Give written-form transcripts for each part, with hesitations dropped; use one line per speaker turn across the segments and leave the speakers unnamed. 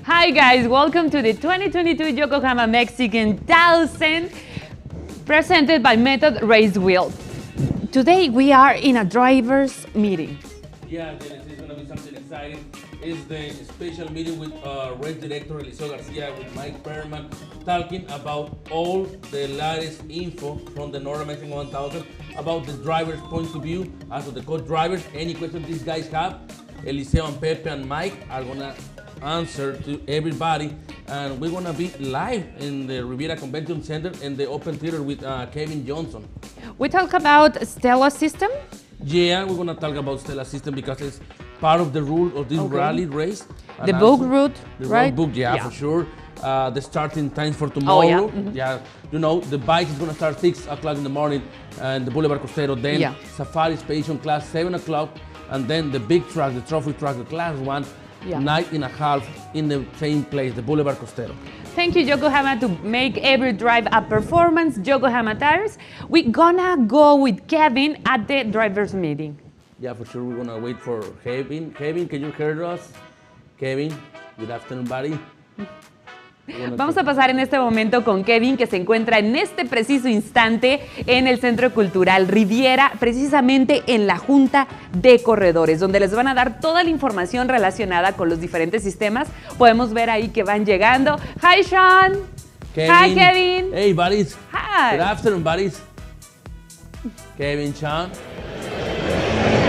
Hi guys, welcome to the 2022 Yokohama Mexican 1000 presented by Method Race Wheels. Today we are in a driver's meeting.
Yeah, this is going to be something exciting. It's the special meeting with race director Eliseo Garcia with Mike Perman, talking about all the latest info from the Norra Mexican 1000 about the driver's point of view as of the co-drivers. Any questions these guys have, Eliseo and Pepe and Mike are going to answer to everybody, and we're going to be live in the Riviera Convention Center in the open theater with Kevin Johnson.
We talk about Stella system.
Yeah, we're going to talk about Stella system because it's part of the rule of this rally race.
The book route, right?
Road book, yeah, for sure. The starting times for tomorrow. Yeah, you know, the bike is going to start 6 o'clock in the morning and the Boulevard Costero. Then Safari Station class 7 o'clock, and then the big truck, the trophy truck, the class 1, night and a half in the same place, the Boulevard Costero.
Thank you, Yokohama, to make every drive a performance. Yokohama tires. We're gonna go with Kevin at the driver's meeting.
Yeah, for sure. We're gonna wait for Kevin. Kevin, can you hear us? Kevin, good afternoon, buddy.
Vamos a pasar en este momento con Kevin, que se encuentra en este preciso instante en el Centro Cultural Riviera, precisamente en la Junta de Corredores, donde les van a dar toda la información relacionada con los diferentes sistemas. Podemos ver ahí que van llegando. Hi, Sean.
Kevin.
Hi, Kevin.
Hey, buddies.
Hi.
Good afternoon, buddies. Kevin, Sean.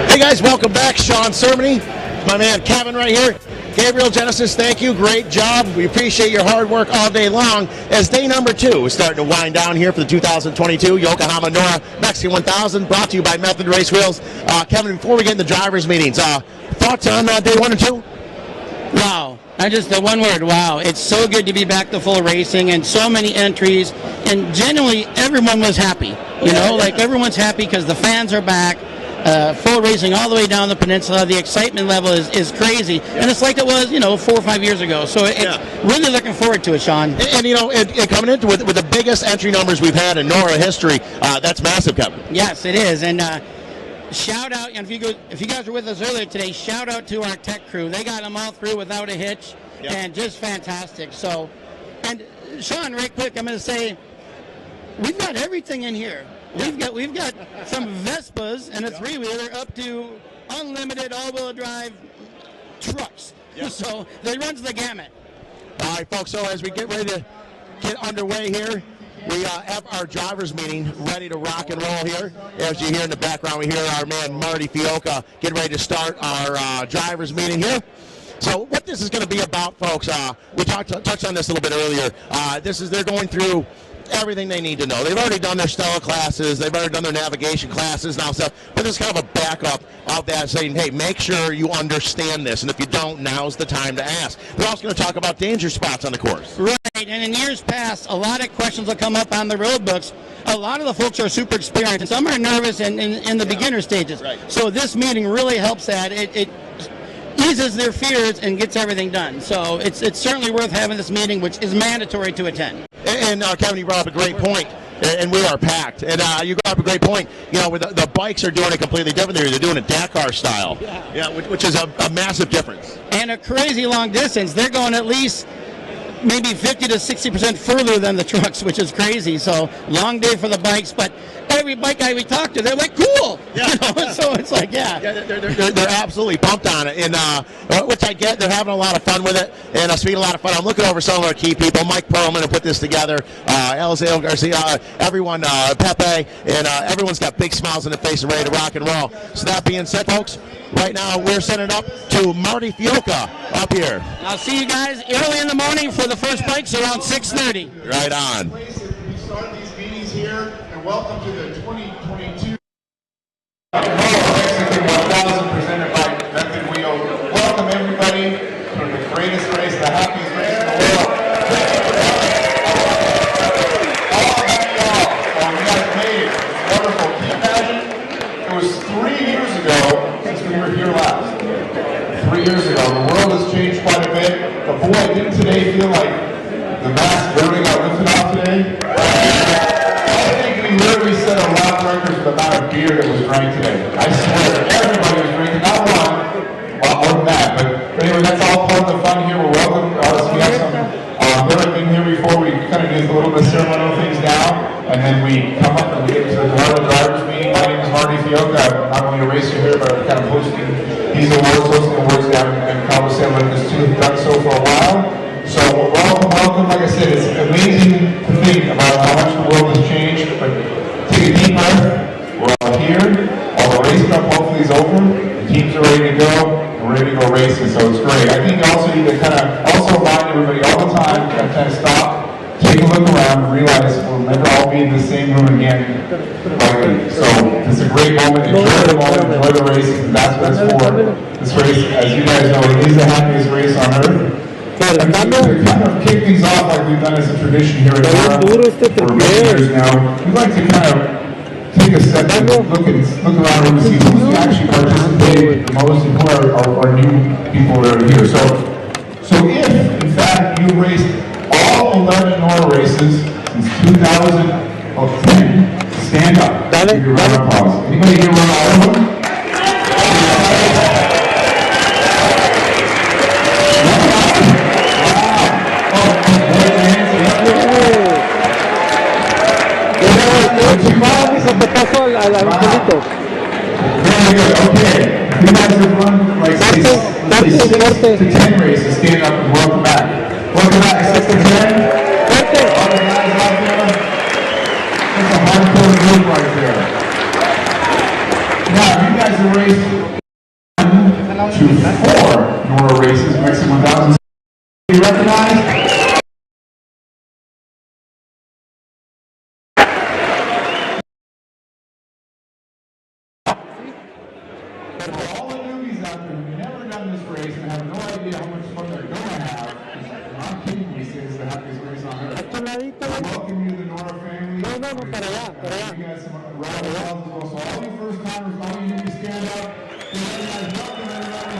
Hey, guys, welcome back. Sean Cermony, my man Kevin right here. Gabriel Genesis, thank you. Great job. We appreciate your hard work all day long. As day number 2 is starting to wind down here for the 2022 Yokohama Norra Mexican 1000, brought to you by Method Race Wheels. Kevin, before we get into drivers' meetings, thoughts on day 1 and 2?
Wow. Just the one word, wow. It's so good to be back to full racing and so many entries. And genuinely, everyone was happy. You know, like everyone's happy because the fans are back. Full racing all the way down the peninsula. The excitement level is crazy, and it's like it was, 4 or 5 years ago. So it's really looking forward to it, Sean.
And coming into with the biggest entry numbers we've had in Norra history, that's massive, Kevin.
Yes, it is. And shout out, and if you guys were with us earlier today, shout out to our tech crew. They got them all through without a hitch, and just fantastic. So, and Sean, right quick, I'm going to say, we've got everything in here. We've got some Vespas and a 3-wheeler up to unlimited all-wheel drive trucks. So they runs the gamut.
All right, folks. So as we get ready to get underway here, we have our drivers meeting ready to rock and roll here. As you hear in the background, we hear our man Marty Fioca getting ready to start our drivers meeting here. So what this is going to be about, folks, we touched on this a little bit earlier. They're going through everything they need to know. They've already done their Stella classes, they've already done their navigation classes now stuff, but this is kind of a backup of that, saying, hey, make sure you understand this, and if you don't, now's the time to ask. They're also going to talk about danger spots on the course.
Right, and in years past, a lot of questions will come up on the road books. A lot of the folks are super experienced, and some are nervous in the beginner stages. Right. So this meeting really helps that. It eases their fears and gets everything done. So it's certainly worth having this meeting, which is mandatory to attend.
And Kevin, you brought up a great point, and we are packed. And you brought up a great point. With the bikes are doing it completely different. They're doing it Dakar style, which is a massive difference.
And a crazy long distance. They're going at least maybe 50 to 60% further than the trucks, which is crazy. So long day for the bikes, but every bike guy we talk to, they're like, cool. So it's like,
they're absolutely pumped on it, and which I get. They're having a lot of fun with it, and speaking a lot of fun, I'm looking over some of our key people. Mike Perlman to put this together, Eliseo Garcia, everyone, Pepe, and everyone's got big smiles on their face and ready to rock and roll. So that being said, folks, right now we're sending it up to Marty Fioca up here.
I'll see you guys early in the morning for the first bikes around 6:30.
Right on.
We start these meetings here, and welcome to the 2022 Mexican 1000 presented by Method Wheel. Welcome everybody to the greatest race, the happiest race in the world. All of y'all, you guys made it. It's wonderful. Can you imagine? It was 3 years ago since we were here last. 3 years ago. The world has changed quite a bit, but boy, didn't today feel like the mask really got lifted off today? I think we literally set a lap record for the amount of beer that was drank today. I swear, everybody was drinking, not one, well, more than that, but anyway, that's all part of the fun here. We're welcome take a little bit of ceremonial things down, and then we come up and we get to the drivers meeting. My name is Marty Fioca. I'm not only a racer here, but I'm kind of hosting these awards, down in Coliseum Lucas too. I've done so for a while. So welcome. Like I said, it's amazing to think about how much the world has changed. But take a deep breath. We're all here. All the race cup hopefully is over. The teams are ready to go. We're ready to go racing. So it's great. I think also you can kind of also remind everybody all the time to kind of stop, take a look around, and realize we'll never all be in the same room again. So it's a great moment. Enjoy the moment. Enjoy the race. That's what it's for. This race, as you guys know, it is the happiest race on earth. And to kind of kick things off like we've done as a tradition here at Nora for many years now, we'd like to kind of take a second, look around and see who's actually participated the most and who are new people that are here. So if, in fact, you raced all 11 Nora races since 2010, stand up. Give your round of applause. Anybody here run all of them? Very good, okay. You guys have run like 6 to 10 races. Stand up and welcome back. Welcome back, 6 to 10. All the guys out there. That's a hardcore group right there. Now, you guys have raced 1 to 4 Nora races, Mexican 1000. You recognize? All the newbies out there who've never done this race and have no idea how much fun they're going to have, I'm not kidding, we say it's the happiest race on earth. Welcome you to the Nora family. You guys some round of applause as well. So all you first timers, all you newbies, stand up. Welcome everybody.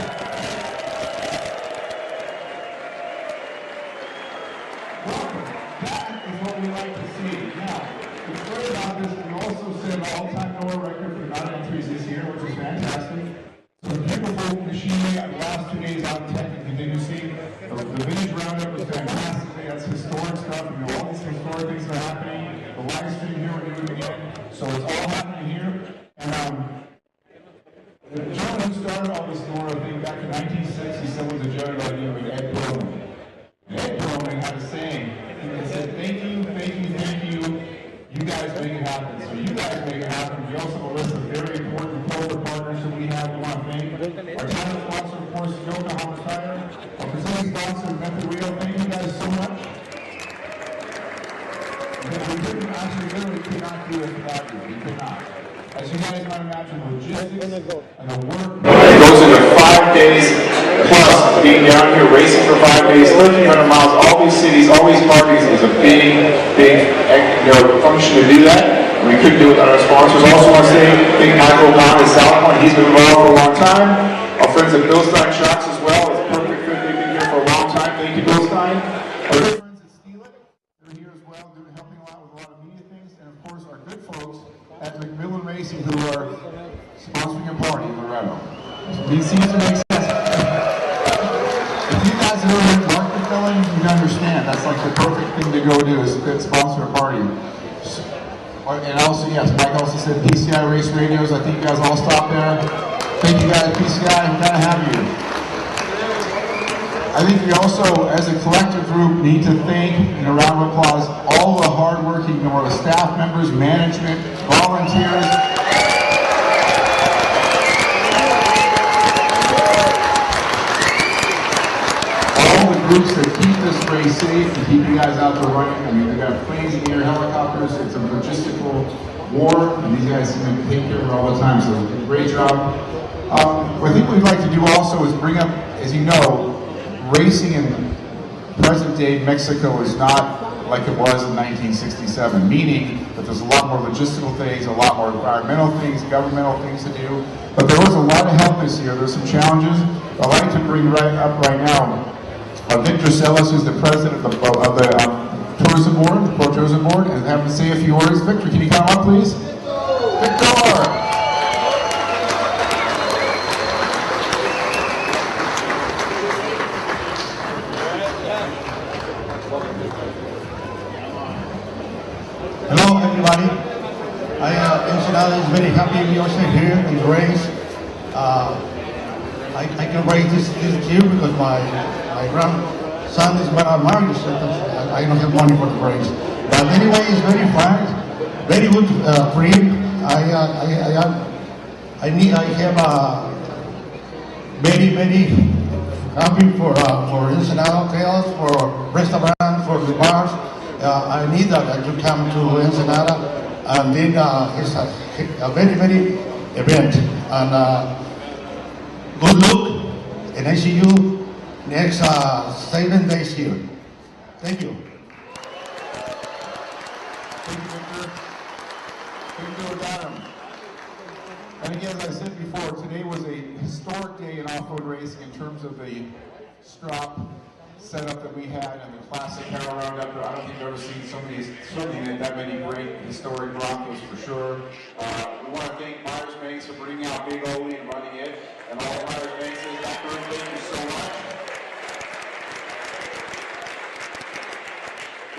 Welcome. That is what we like to see. Now, the story about this, we also set an all-time Nora record for non-entries this year, which is fantastic. So the beautiful machinery the last 2 days out in Tech and continue to see. The vintage roundup was fantastic. That's historic stuff. You know, all these historic things are happening. The live stream here, we're doing it again. So it's all happening here. And the gentleman who started all this Nora thing back in 1967 was a gentleman by the name of Ed Perlman. Ed Perlman had a saying. He said, thank you. You guys make it happen. So you guys make it happen. We also have a list of very important corporate partners that we have. We want to thank our title sponsor, of course, YOKOHAMA Tire. Our facility sponsor, Method Rio. Thank you guys so much. We couldn't actually literally could not do it without you. We could not. As you guys might imagine, logistics and the work. It goes into 5 days plus being down here racing for 5 days, 1,300 miles, all these cities, all these parties is a big function to do that. And we couldn't do it without our sponsors. Also want to say thank Michael Don and Sal. He's been involved for a long time. Our friends at Bilstein Tech as well. It's perfect fit. They've been here for a long time. Thank you, Bilstein. Our good friends at Steelix, they're here as well, helping a lot with a lot of media things. And of course, our good folks at McMillan Racing, who are sponsoring a party in Loretto. These seems to make sense. If you guys know Mark McMillan, you can understand. That's like the perfect thing to go do is sponsor a party. And also, yes, Mike also said PCI Race Radios. I think you guys all stop there. Thank you guys, PCI. We're glad to have you. I think we also, as a collective group, need to thank, in a round of applause, all the hardworking Nora staff members, management, volunteers. All the groups that keep this race safe and keep you guys out there running. I mean, we've got planes in the air, helicopters. It's a logistical war, and these guys seem to take care of it all the time. So great job. What I think we'd like to do also is bring up, as you know, racing in present-day Mexico is not like it was in 1967, meaning that there's a lot more logistical things, a lot more environmental things, governmental things to do. But there was a lot of help this year. There's some challenges. I'd like to bring up right now Victor Celis, who's the president of the tourism board, the Pro Tourism Board, and have him say a few words. Victor, can you come up, please? Victor!
very happy to be also here in the race. I can race this year because my grandson is married, so I don't have money for the race. But anyway, it's very fun, very good for him. I have very happy for Ensenada hotels, for restaurants, for the bars. I need that to come to Ensenada, and then it's a very event. And good luck, and I see you next 7 days here. Thank you.
Thank you, Victor. Thank you, Adam. And again, as I said before, today was a historic day in off-road racing in terms of the strap setup that we had and the classic Carol Roundup. I don't think I've ever seen certainly that many great historic Broncos for sure. We want to thank Myers-Banks for bringing out Big Oli and running it, and all the Myers-Bankses. That group, thank you so much.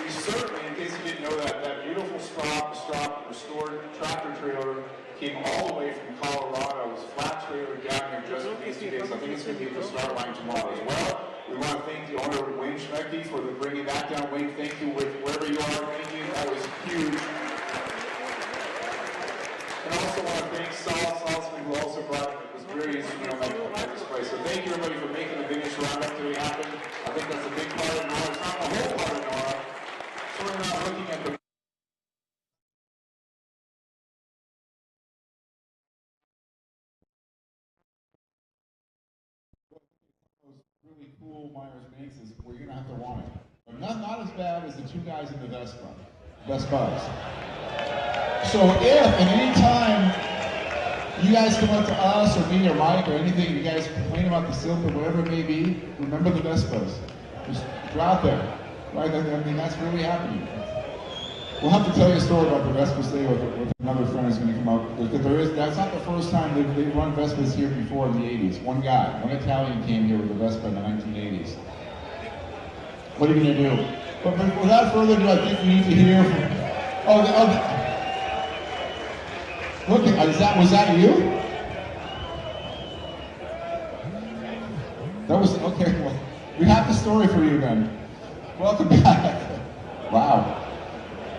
We certainly, in case you didn't know that beautiful strap restored tractor trailer came all the way from Colorado. It was a flat trailer down here just for these 2 days. I think it's going to be at the start line tomorrow as well. We want to thank the owner, Wayne Schmecky, for bringing that down. Wayne, thank you wherever you are. Thank you. That was huge. And I also want to thank Sal, who also brought it. Was very instrumental at this place. So thank you everybody for making the Vintage Roundup today happen. I think that's a big part of Nora. It's not the whole part of Nora. So we're not looking at the really cool Myers-Banks where you're going to have to want it. But not as bad as the two guys in the Vespas. So if at any time you guys come up to us or me or Mike or anything, you guys complain about the silk or whatever it may be, remember the Vespas. Just go out there. Right? I mean, that's really happening. We'll have to tell you a story about the Vespas today with another friend who's going to come up. That's not the first time they've run Vespas here before in the 80s. One Italian came here with a Vespa in the 1980s. What are you going to do? But without further ado, I think we need to hear from... Look, was that you? That was, okay, well, we have the story for you then. Welcome back. Wow.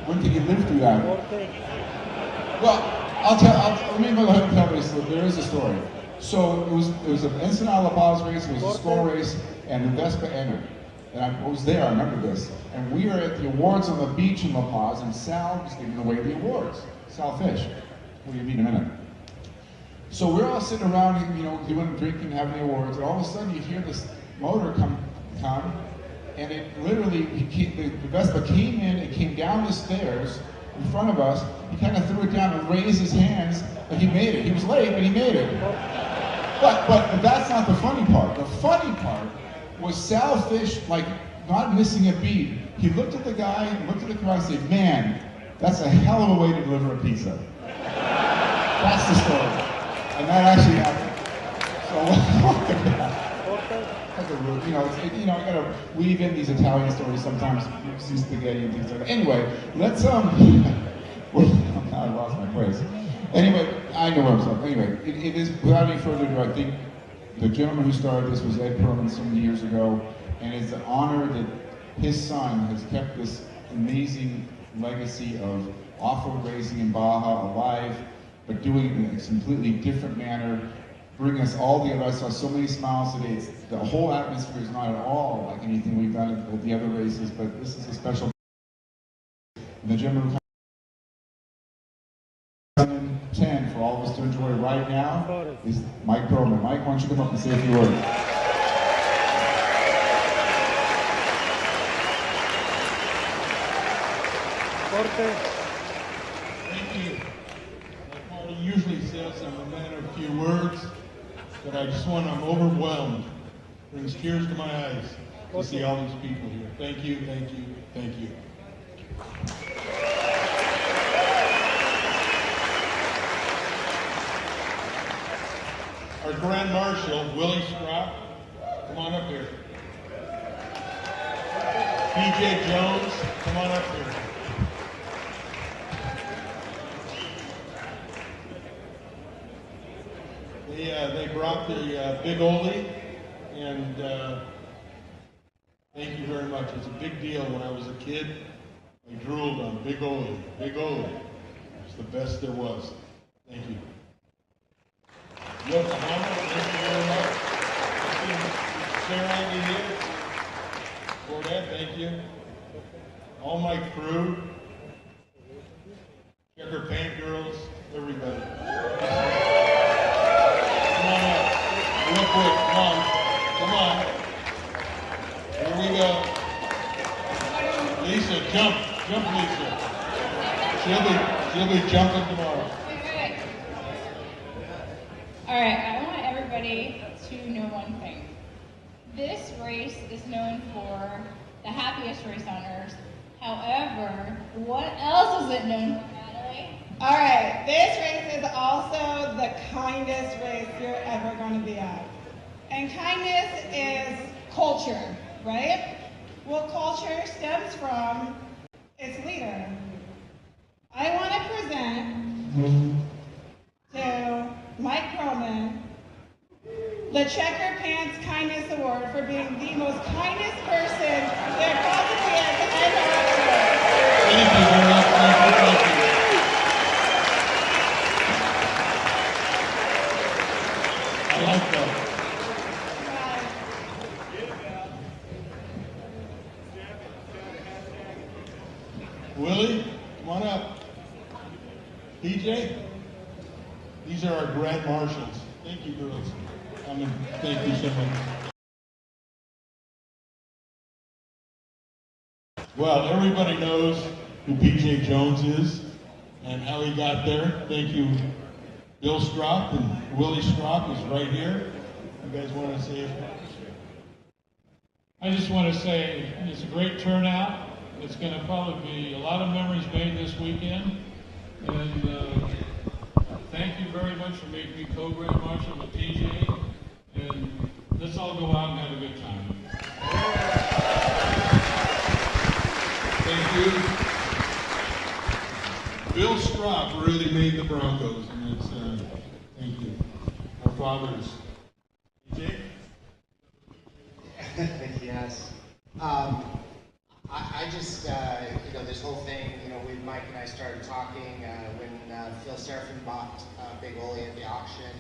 When did you live through that? Well, let me go ahead and tell this. There is a story. So it was an Ensenada La Paz race, it was a score race, and the Vespa entered. And I was there, I remember this. And we were at the awards on the beach in La Paz, and Sal was giving away the awards. Sal Fish, who you meet in a minute. So we're all sitting around, doing drinking, having the awards, and all of a sudden you hear this motor come, and it literally, the Vespa came in and came down the stairs in front of us. He kind of threw it down and raised his hands, but he made it. He was late, but he made it. But that's not the funny part. The funny part was Sal Fish, not missing a beat. He looked at the guy, looked at the crowd, and said, "Man, that's a hell of a way to deliver a pizza." That's the story. And that actually happened. So look at that. I gotta weave in these Italian stories sometimes, see spaghetti and things like that. Anyway, let's I lost my place. Anyway, I know where I'm from. Anyway, it is, without any further ado, I think the gentleman who started this was Ed Perlman so many years ago, and it's an honor that his son has kept this amazing legacy of off-road racing in Baja alive, but doing it in a completely different manner. Bring us all together. I saw so many smiles today. The whole atmosphere is not at all like anything we've done at the other races, but this is a special. And the gentleman who 10 for all of us to enjoy right now is Mike Perlman. Mike, why don't you come up and say a few words?
Thank you. Like Marty usually says, I'm a man of few words. But I'm overwhelmed. Brings tears to my eyes to see all these people here. Thank you, thank you, thank you. Our Grand Marshal, Willie Strop, come on up here. BJ Jones, come on up here. they brought the Big Oldie, and thank you very much. It's a big deal. When I was a kid, I drooled on Big Oldie. Big Oldie. It's the best there was. Thank you. Yokohama, thank you very much. Sarah, you here? For that, thank you. All my crew, checker pant girls, everybody. Come on up, real quick, come on. Here we go. Lisa, jump, Lisa. She'll be jumping tomorrow.
All right, I want everybody to know one thing. This race is known for the happiest race on earth. However, what else is it known for, Natalie?
All right, this race is also the kindest race you're ever going to be at. And kindness is culture, right? Well, culture stems from its leader. I want to present to Mike Perlman the Checker Pants Kindness Award for being the most kindest person there possibly is ever.
Thank you very much. Thank you. I like that. Willie, come on up. PJ, these are our grand marshals. Thank you, girls. Thank you so much. Well, everybody knows who PJ Jones is and how he got there. Thank you, Bill Stropp, and Willie Stropp is right here. You guys want to say it?
I just want to say it's a great turnout. It's going to probably be a lot of memories made this weekend. And thank you very much for making me co-grand marshal with PJ. And let's all go out and have a good time.
Thank you. Bill Stropp really made the Broncos, and it's, thank you. Our fathers. PJ?
Yes. I just, this whole thing, with Mike and I started talking when Phil Serafin bought Big Oldie at the auction.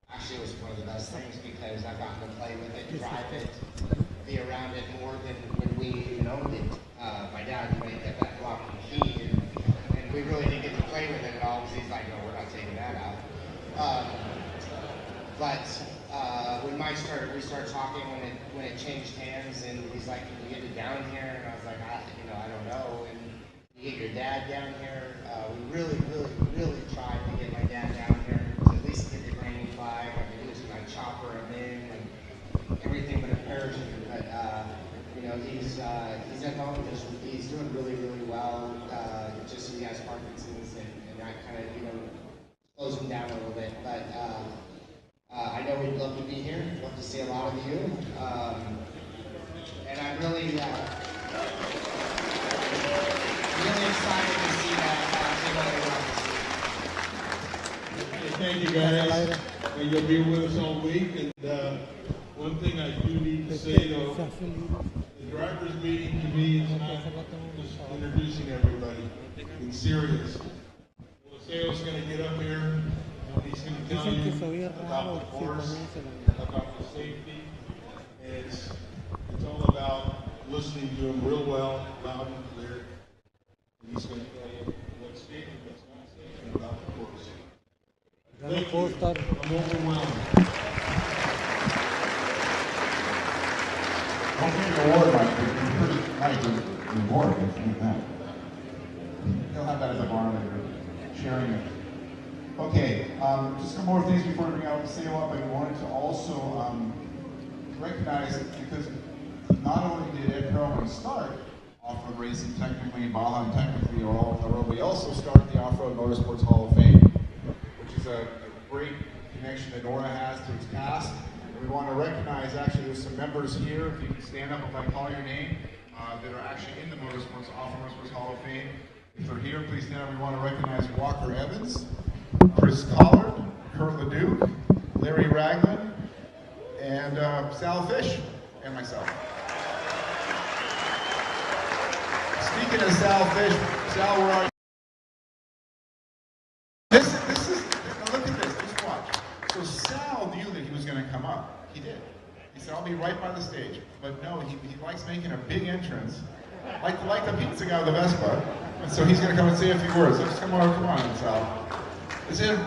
Actually, it was one of the best things because I've gotten to play with it, drive it, be around it more than when we even owned it. My dad made that lock and key, and we really didn't get to play with it at all because he's like, no, we're not taking that out. But when Mike started, we started talking when it changed hands, and he's like, "Can you get it down here?" And I was like, I don't know. And you get your dad down here. We really tried to get my dad down here to at least get the granny flag. I could use my chopper him in and everything but a parachute. But he's at home. He's doing really well. Just he has Parkinson's, and that kind of slows him down a little bit. But I know we'd love to be here. We'd love to see a lot of you. And I'm really excited to see that.
Thank you, guys. And you'll be with us all week. And one thing I do need to say, though, the drivers' meeting to me is not just introducing everybody. It's serious. Sale's going to get up here. He's going to tell you about the course, about the safety. It's all about listening to him real well, loud and clear. And he's going to tell you what's safe and what's not safe and about the course. Thank you. I'm overwhelmed.
Don't give the award, Mike. Your first night was the award. You'll have that as a bar later, sharing it. Okay, just a couple more things before we bring out the sale up. I wanted to also recognize, because not only did Ed Perlman start off-road racing technically, Baja and technically are all on the road, we also started the Off-Road Motorsports Hall of Fame, which is a great connection that Nora has to its past. And we want to recognize, actually, there's some members here, if you can stand up if I call your name, that are actually in the Motorsports, Off-Road Motorsports Hall of Fame. If they're here, please stand up. We want to recognize Walker Evans, Chris Collard, Kurt LeDuc, Larry Ragland, and Sal Fish, and myself. Speaking of Sal Fish, Sal, where are you? This is, now look at this, just watch. So Sal knew that he was going to come up. He did. He said, I'll be right by the stage. But no, he likes making a big entrance, like the pizza guy with the Vespa. And so he's going to come and say a few words. So just come on, Sal.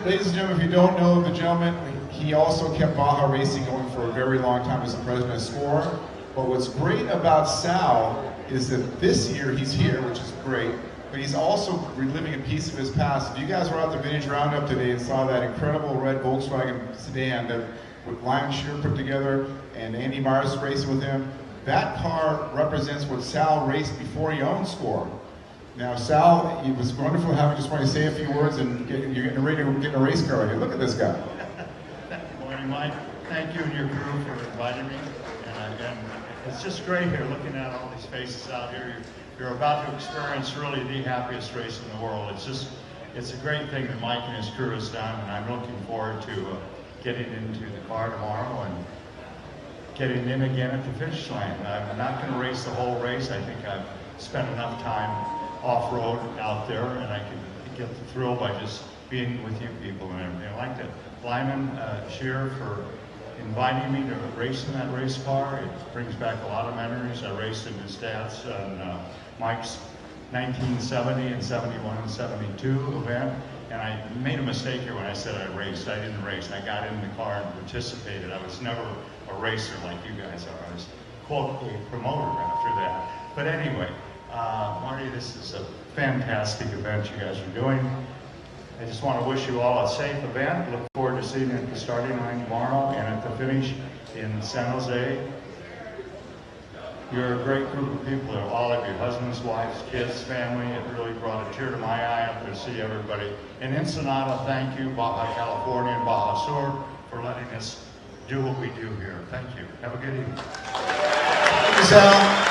Ladies and gentlemen, if you don't know the gentleman, he also kept Baja Racing going for a very long time as the president of SCORE. But what's great about Sal is that this year he's here, which is great, but he's also reliving a piece of his past. If you guys were out the Vintage Roundup today and saw that incredible red Volkswagen sedan that with Lion Shear put together and Andy Mars racing with him, that car represents what Sal raced before he owned SCORE. Now, Sal, it was wonderful having just want to say a few words, and you're getting ready to get in a race car right here. Look at this guy.
Good morning, Mike. Thank you and your crew for inviting me. And it's just great here looking at all these faces out here. You're about to experience really the happiest race in the world. It's a great thing that Mike and his crew has done, and I'm looking forward to getting into the car tomorrow and getting in again at the finish line. I'm not going to race the whole race. I think I've spent enough time off-road out there, and I can get the thrill by just being with you people and everything. I'd like to Lyman Shear for inviting me to race in that race car. It brings back a lot of memories. I raced in his dad's and Mike's 1970 and 71 and 72 event, and I made a mistake here when I said I raced. I didn't race. I got in the car and participated. I was never a racer like you guys are. I was, quote, a promoter after that. But anyway, Marty, this is a fantastic event you guys are doing. I just want to wish you all a safe event. Look forward to seeing you at the starting line tomorrow and at the finish in San Jose. You're a great group of people, all of you, husbands, wives, kids, family. It really brought a tear to my eye up to see everybody. In Ensenada, thank you, Baja California and Baja Sur, for letting us do what we do here. Thank you. Have a good evening.
Thank you, Sal.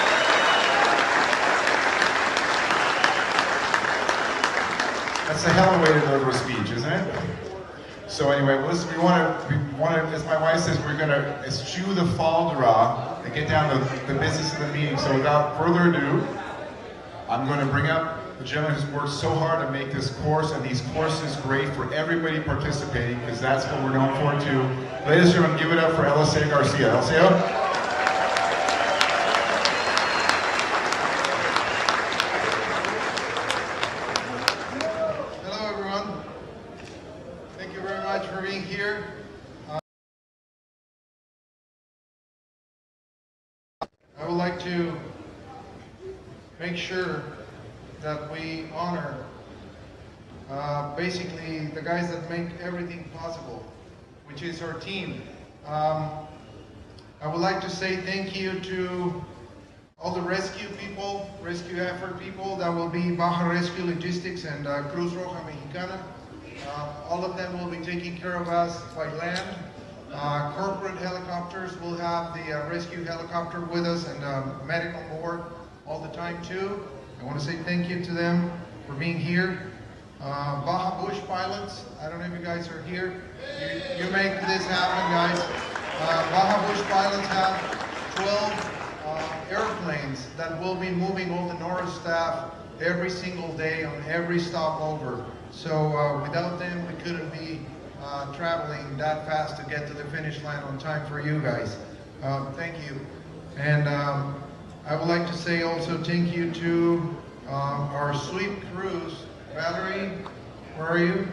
That's a hell of a way to deliver a speech, isn't it? So anyway, listen, we want to, as my wife says, we're going to eschew the fall draw and get down to the business of the meeting. So without further ado, I'm going to bring up the gentleman who's worked so hard to make this course and these courses great for everybody participating, because that's what we're known for too. Ladies and gentlemen, give it up for Eliseo Garcia. Eliseo?
I would like to make sure that we honor basically the guys that make everything possible, which is our team. I would like to say thank you to all the rescue people, rescue effort people. That will be Baja Rescue Logistics and Cruz Roja Mexicana. All of them will be taking care of us by land. Corporate helicopters will have the rescue helicopter with us and medical board all the time too. I want to say thank you to them for being here. Baja Bush pilots, I don't know if you guys are here. You make this happen, guys. Baja Bush pilots have 12 airplanes that will be moving all the Norra staff every single day on every stopover. So without them, we couldn't be traveling that fast to get to the finish line on time for you guys. Thank you. And I would like to say also thank you to our sweep crews. Valerie, where are you?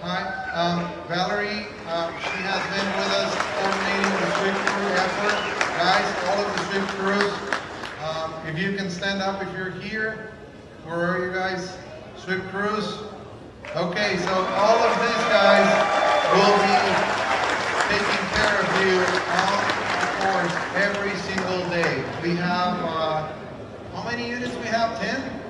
Hi. Valerie, she has been with us coordinating the sweep crew effort. Guys, all of the sweep crews, if you can stand up if you're here. Where are you guys? Sweep crews? Okay, so all of these guys will be taking care of you on the course every single day. We have, how many units we have? 10?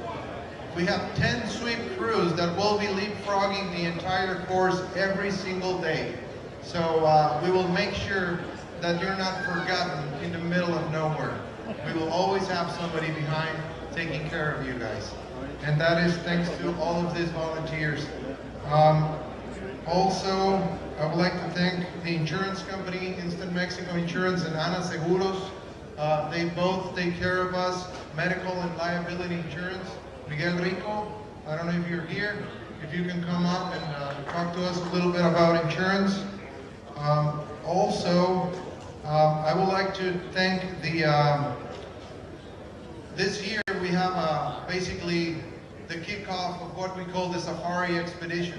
We have 10 sweep crews that will be leapfrogging the entire course every single day. So we will make sure that you're not forgotten in the middle of nowhere. We will always have somebody behind taking care of you guys. And that is thanks to all of these volunteers. Also, I would like to thank the insurance company, Instant Mexico Insurance and Ana Seguros. They both take care of us, medical and liability insurance. Miguel Rico, I don't know if you're here, if you can come up and talk to us a little bit about insurance. Also, I would like to thank this year we have basically the kickoff of what we call the Safari Expedition.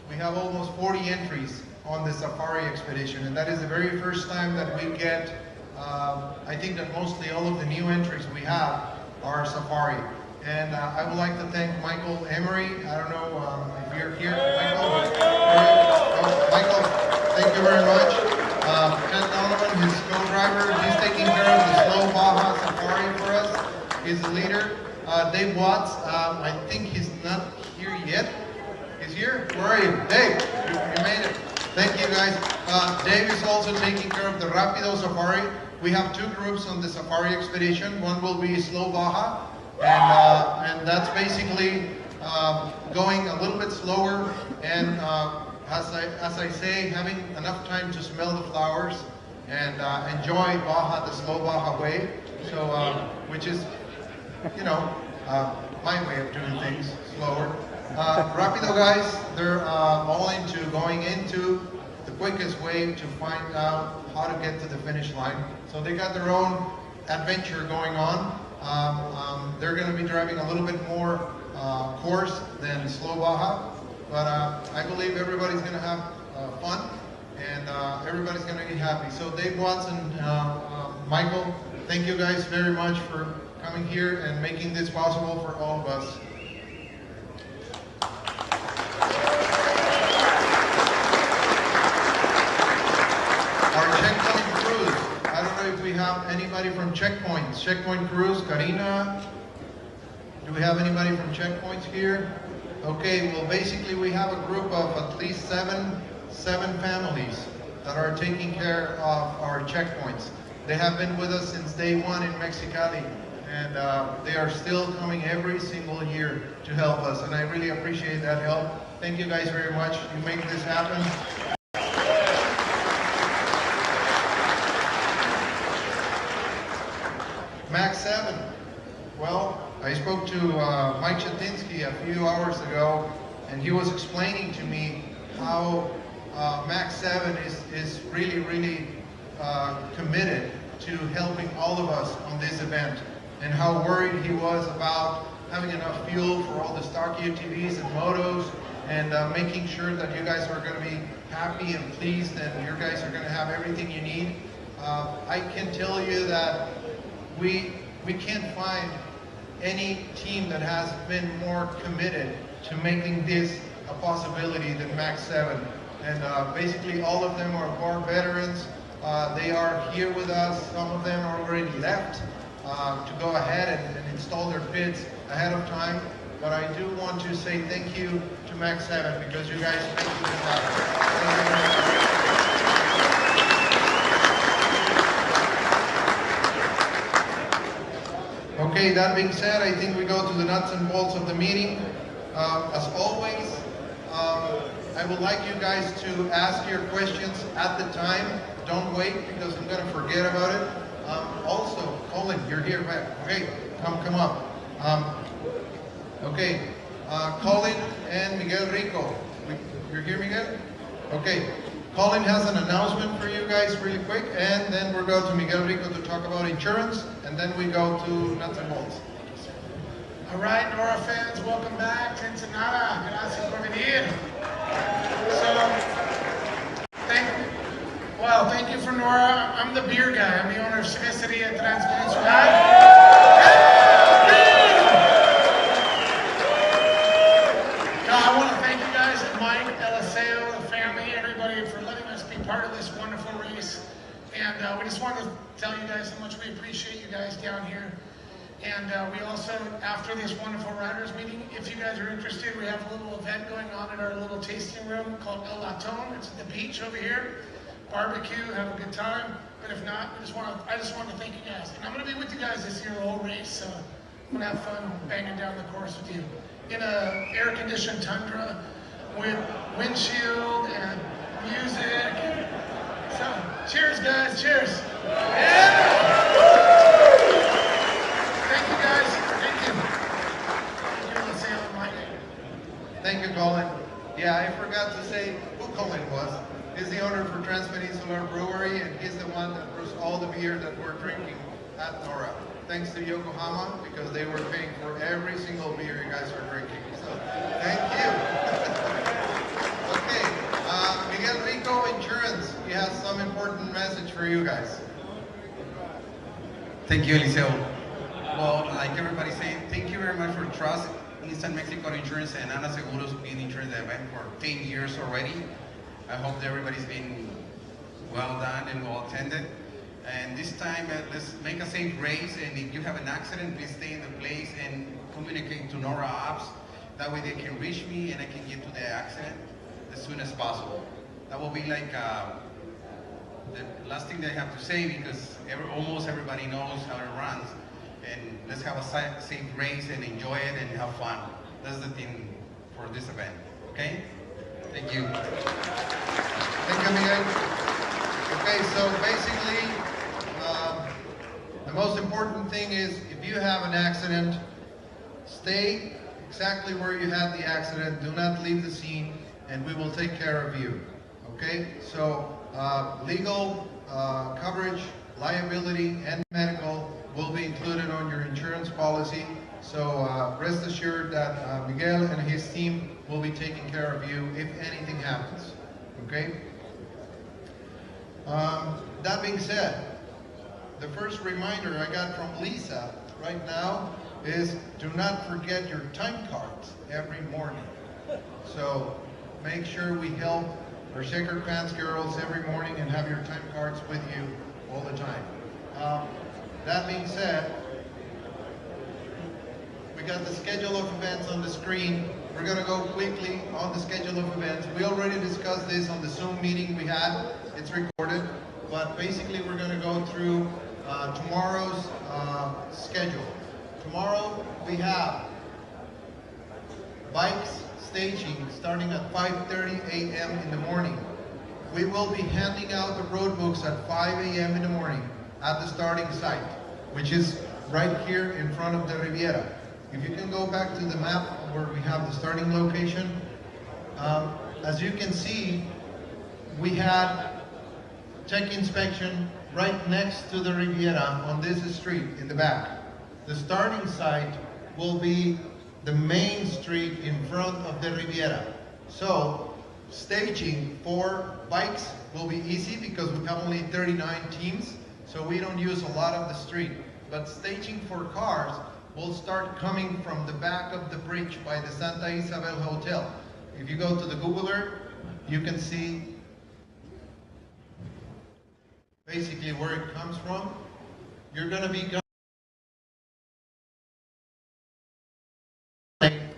We have almost 40 entries on the Safari Expedition, and that is the very first time that we get, I think that mostly all of the new entries we have are Safari. And I would like to thank Michael Emery. I don't know if you're here, Michael. Michael, thank you very much. Ken Donovan, his co-driver, he's taking care of the slow Baja Safari for us. He's the leader. Dave Watts, I think he's not here yet. He's here? Where are you? Dave, you made it. Thank you guys. Dave is also taking care of the Rapido Safari. We have two groups on the Safari Expedition. One will be slow Baja, and that's basically going a little bit slower and as I say, having enough time to smell the flowers and enjoy Baja the slow Baja way. So, which is, you know, my way of doing things slower. Rapido guys, they're all into going into the quickest way to find out how to get to the finish line. So they got their own adventure going on. They're going to be driving a little bit more course than slow Baja, but I believe everybody's going to have fun and everybody's going to be happy. So Dave Watts and Michael, thank you guys very much for coming here and making this possible for all of us. Our checkpoint crews, I don't know if we have anybody from checkpoints. Checkpoint crews, Karina, do we have anybody from checkpoints here? Okay, well basically we have a group of at least seven families that are taking care of our checkpoints. They have been with us since day one in Mexicali, and they are still coming every single year to help us, and I really appreciate that help. Thank you guys very much. You make this happen. Max 7. Well, I spoke to Mike Chatinsky a few hours ago, and he was explaining to me how Max 7 is really, really committed to helping all of us on this event, and how worried he was about having enough fuel for all the stock UTVs and motos, and making sure that you guys are going to be happy and pleased, and you guys are going to have everything you need. I can tell you that we can't find any team that has been more committed to making this a possibility than Max 7. And basically all of them are war veterans. They are here with us. Some of them are already left to go ahead and install their pits ahead of time. But I do want to say thank you to Max 7 because you guys make this happen. Okay, that being said, I think we go to the nuts and bolts of the meeting. As always, I would like you guys to ask your questions at the time. Don't wait because I'm going to forget about it. Also, Colin, you're here, right? Okay, come up. Okay, Colin and Miguel Rico. You're here, Miguel? Okay. Colin has an announcement for you guys really quick, and then we'll go to Miguel Rico to talk about insurance, and then we go to nuts and bolts.
All right, Nora fans, welcome back to Ensenada. Gracias por venir. Thank you for Nora. I'm the beer guy. I'm the owner of Cerveceria Transpeninsular. I want to thank you guys, Mike, Eliseo, the family, everybody for letting us be part of this wonderful race. And we just wanted to tell you guys how much we appreciate you guys down here. And we also, after this wonderful riders meeting, if you guys are interested, we have a little event going on in our little tasting room called El Latón. It's at the beach over here. Barbecue, have a good time. But if not, I just want to thank you guys. And I'm going to be with you guys this year, the whole race. So I'm going to have fun banging down the course with you. In a air-conditioned Tundra with windshield and music. So, cheers, guys. Cheers. Yeah. Thank you, guys. Thank you. You want to say hello, Mike?
Thank you, Colin. Yeah, I forgot to say who Colin was. He's the owner for Trans-Peninsular Brewery, and he's the one that brews all the beer that we're drinking at Nora. Thanks to Yokohama, because they were paying for every single beer you guys are drinking. So, thank you. Okay, Miguel Rico Insurance, he has some important message for you guys.
Thank you, Eliseo. Well, like everybody saying, thank you very much for trust in Mexico Insurance and Ana Seguros being insurance event for 10 years already. I hope that everybody's been well done and well attended. And this time, let's make a safe race. And if you have an accident, please stay in the place and communicate to Nora Apps. That way they can reach me and I can get to the accident as soon as possible. That will be like the last thing that I have to say, because almost everybody knows how it runs. And let's have a safe race and enjoy it and have fun. That's the thing for this event, okay? Thank you.
Thank you, Miguel. Okay, so basically, the most important thing is if you have an accident, stay exactly where you had the accident. Do not leave the scene, and we will take care of you. Okay, so legal coverage, liability, and medical will be included on your insurance policy. So rest assured that Miguel and his team will be taking care of you if anything happens. Okay. That being said, the first reminder I got from Lisa right now is do not forget your time cards every morning. So make sure we help our Shaker Pants girls every morning and have your time cards with you all the time. That being said, we got the schedule of events on the screen. We're going to go quickly on the schedule of events. We already discussed this on the Zoom meeting we had. It's recorded. But basically, we're going to go through tomorrow's schedule. Tomorrow, we have bikes staging starting at 5:30 a.m. in the morning. We will be handing out the road books at 5 a.m. in the morning at the starting site, which is right here in front of the Riviera. If you can go back to the map where we have the starting location, as you can see, we had check inspection right next to the Riviera on this street in the back. The starting site will be the main street in front of the Riviera. So staging for bikes will be easy because we have only 39 teams, so we don't use a lot of the street. But staging for cars will start coming from the back of the bridge by the Santa Isabel Hotel. If you go to the Google Earth, you can see basically where it comes from. You're going to be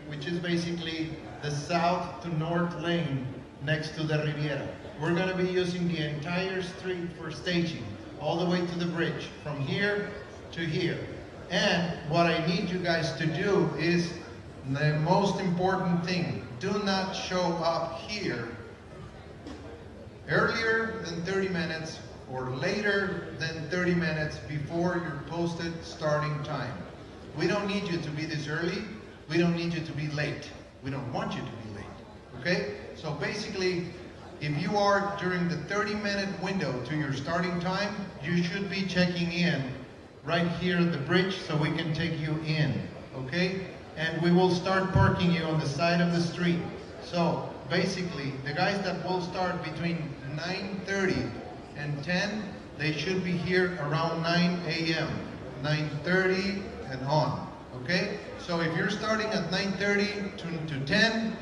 which is basically the south to north lane next to the Riviera. We're going to be using the entire street for staging, all the way to the bridge, from here to here. And what I need you guys to do is the most important thing. Do not show up here earlier than 30 minutes or later than 30 minutes before your posted starting time. We don't need you to be this early. We don't need you to be late. We don't want you to be late, okay? So basically, if you are during the 30-minute window to your starting time, you should be checking in right here at the bridge so we can take you in, okay? And we will start parking you on the side of the street. So basically, the guys that will start between 9:30 and 10, they should be here around 9 a.m., 9:30 and on, okay? So if you're starting at 9:30 to 10,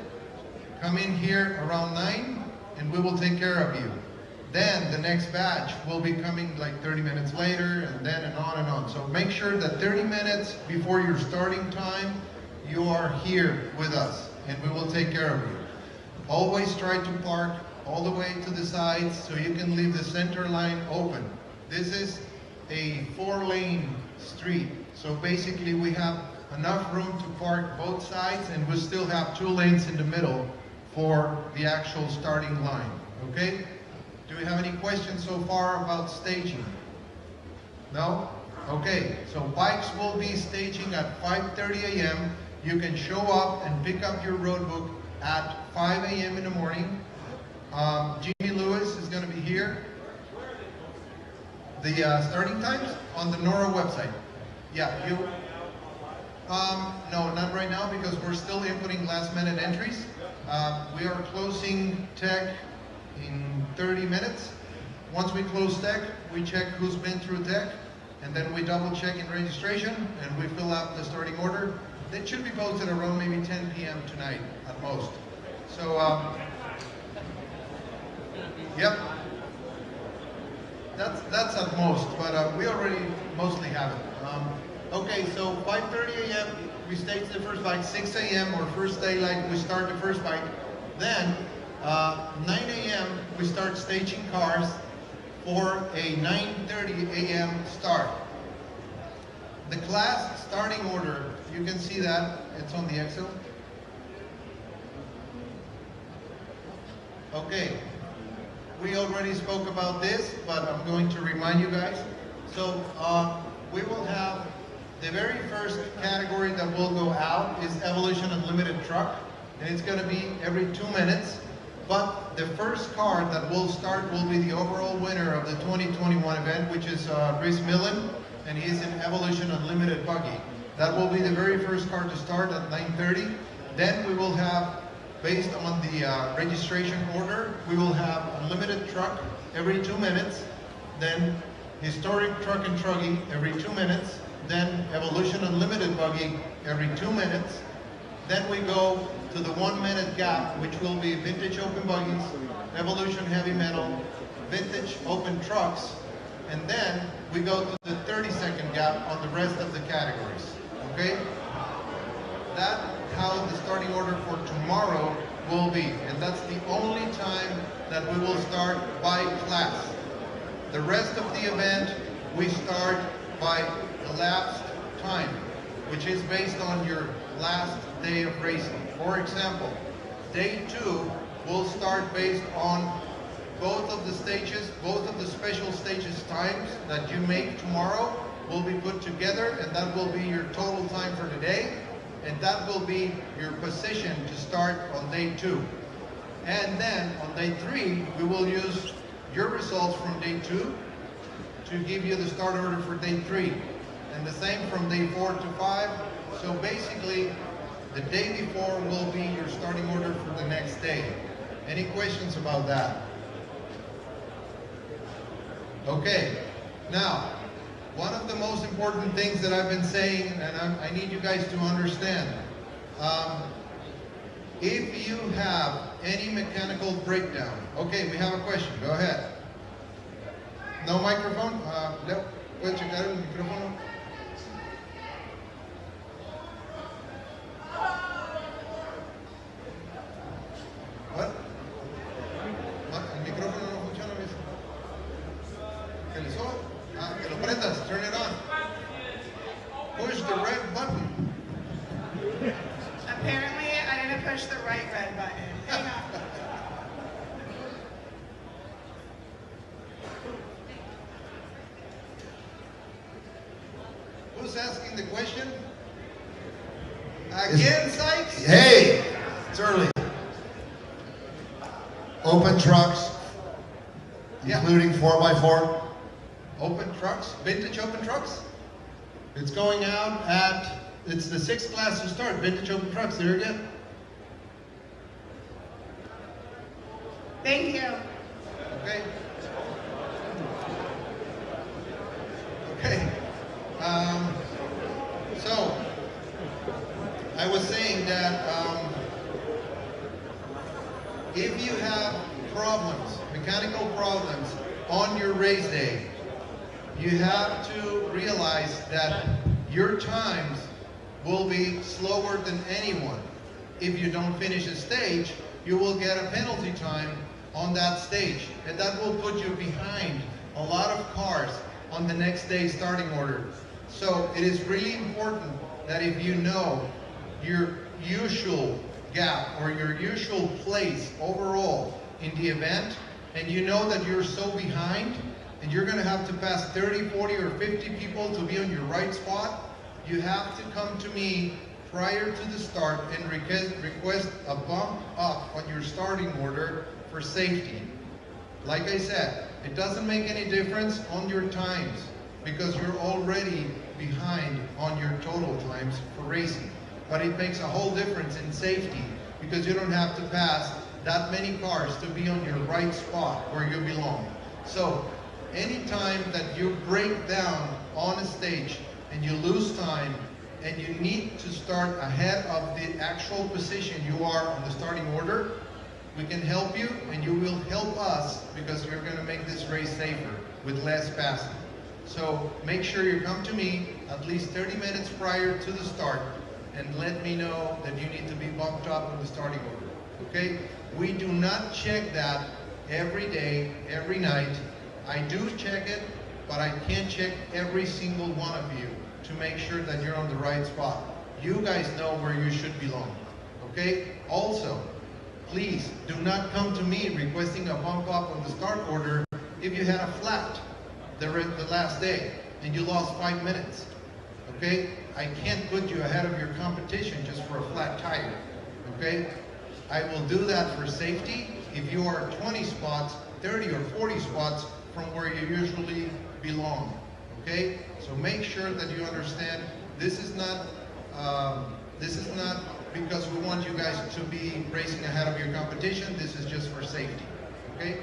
come in here around 9 and we will take care of you. Then the next batch will be coming like 30 minutes later, and then and on and on. So make sure that 30 minutes before your starting time, you are here with us and we will take care of you. Always try to park all the way to the sides so you can leave the center line open. This is a 4-lane street. So basically we have enough room to park both sides, and we still have 2 lanes in the middle for the actual starting line, okay? Do we have any questions so far about staging? No? Okay, so bikes will be staging at 5:30 a.m. You can show up and pick up your road book at 5 a.m. in the morning. Jimmy Lewis is going to be here. The starting times on the Norra website. Yeah, you. No, not right now because we're still inputting last minute entries. We are closing tech in 30 minutes. Once we close tech, we check who's been through tech, and then we double check in registration, and we fill out the starting order. It should be posted around maybe 10 p.m. tonight at most. So, yep. That's at most, but we already mostly have it. Okay, so 5:30 a.m. we stage the first bike, 6 a.m. or first daylight we start the first bike. Then 9 a.m. we start staging cars for a 9:30 a.m. start. The class starting order, you can see that, it's on the Excel. Okay, we already spoke about this, but I'm going to remind you guys. So we will have the very first category that will go out is Evolution Unlimited Truck, and it's going to be every 2 minutes. But the first car that will start will be the overall winner of the 2021 event, which is Rhys Millen, and he's in Evolution Unlimited Buggy. That will be the very first car to start at 9:30. Then we will have, based on the registration order, we will have Unlimited Truck every 2 minutes, then Historic Truck and Truggy every 2 minutes, then Evolution Unlimited Buggy every 2 minutes. Then we go to the 1 minute gap, which will be Vintage Open Buggies, Evolution Heavy Metal, Vintage Open Trucks, and then we go to the 30-second gap on the rest of the categories, okay? That's how the starting order for tomorrow will be, and that's the only time that we will start by class. The rest of the event, we start by elapsed time, which is based on your last day of racing. For example, day 2 will start based on both of the stages, both of the special stages times that you make tomorrow will be put together, and that will be your total time for the day, and that will be your position to start on day 2. And then on day 3, we will use your results from day 2 to give you the start order for day 3. And the same from day 4 to 5. So basically, the day before will be your starting order for the next day. Any questions about that? Okay, now, one of the most important things that I've been saying, and I need you guys to understand, if you have any mechanical breakdown, okay, we have a question, go ahead. No microphone? Leo, ¿puedes checar el micrófono? What? El micrófono no funciona, ¿ves? ¿Que le soba? Que lo prendas, turn it on. Push the red button.
Apparently, I didn't push the right red button. Hang on.
Who's asking the question? Again, Sykes?
Hey, it's early. Open trucks, including 4x4.
Open trucks, vintage open trucks. It's going out at, it's the 6th class to start, vintage open trucks, there again.
Thank you.
Okay. Okay. So, I was saying that if you have problems, mechanical problems on your race day, you have to realize that your times will be slower than anyone. If you don't finish a stage, you will get a penalty time on that stage, and that will put you behind a lot of cars on the next day's starting order. So it is really important that if you know your usual gap or your usual place overall in the event, and you know that you're so behind and you're going to have to pass 30, 40, or 50 people to be on your right spot, you have to come to me prior to the start and request a bump up on your starting order for safety. Like I said, it doesn't make any difference on your times because you're already behind on your total times for racing. But it makes a whole difference in safety because you don't have to pass that many cars to be on your right spot where you belong. So anytime that you break down on a stage and you lose time and you need to start ahead of the actual position you are on the starting order, we can help you and you will help us because we're going to make this race safer with less passing. So make sure you come to me at least 30 minutes prior to the start and let me know that you need to be bumped up on the starting order, okay? We do not check that every day, every night. I do check it, but I can't check every single one of you to make sure that you're on the right spot. You guys know where you should belong, okay? Also, please do not come to me requesting a bump up on the start order if you had a flat the last day and you lost 5 minutes, okay? I can't put you ahead of your competition just for a flat tire, okay? I will do that for safety if you are 20 spots, 30 or 40 spots from where you usually belong, okay? So make sure that you understand this is not because we want you guys to be racing ahead of your competition. This is just for safety, okay?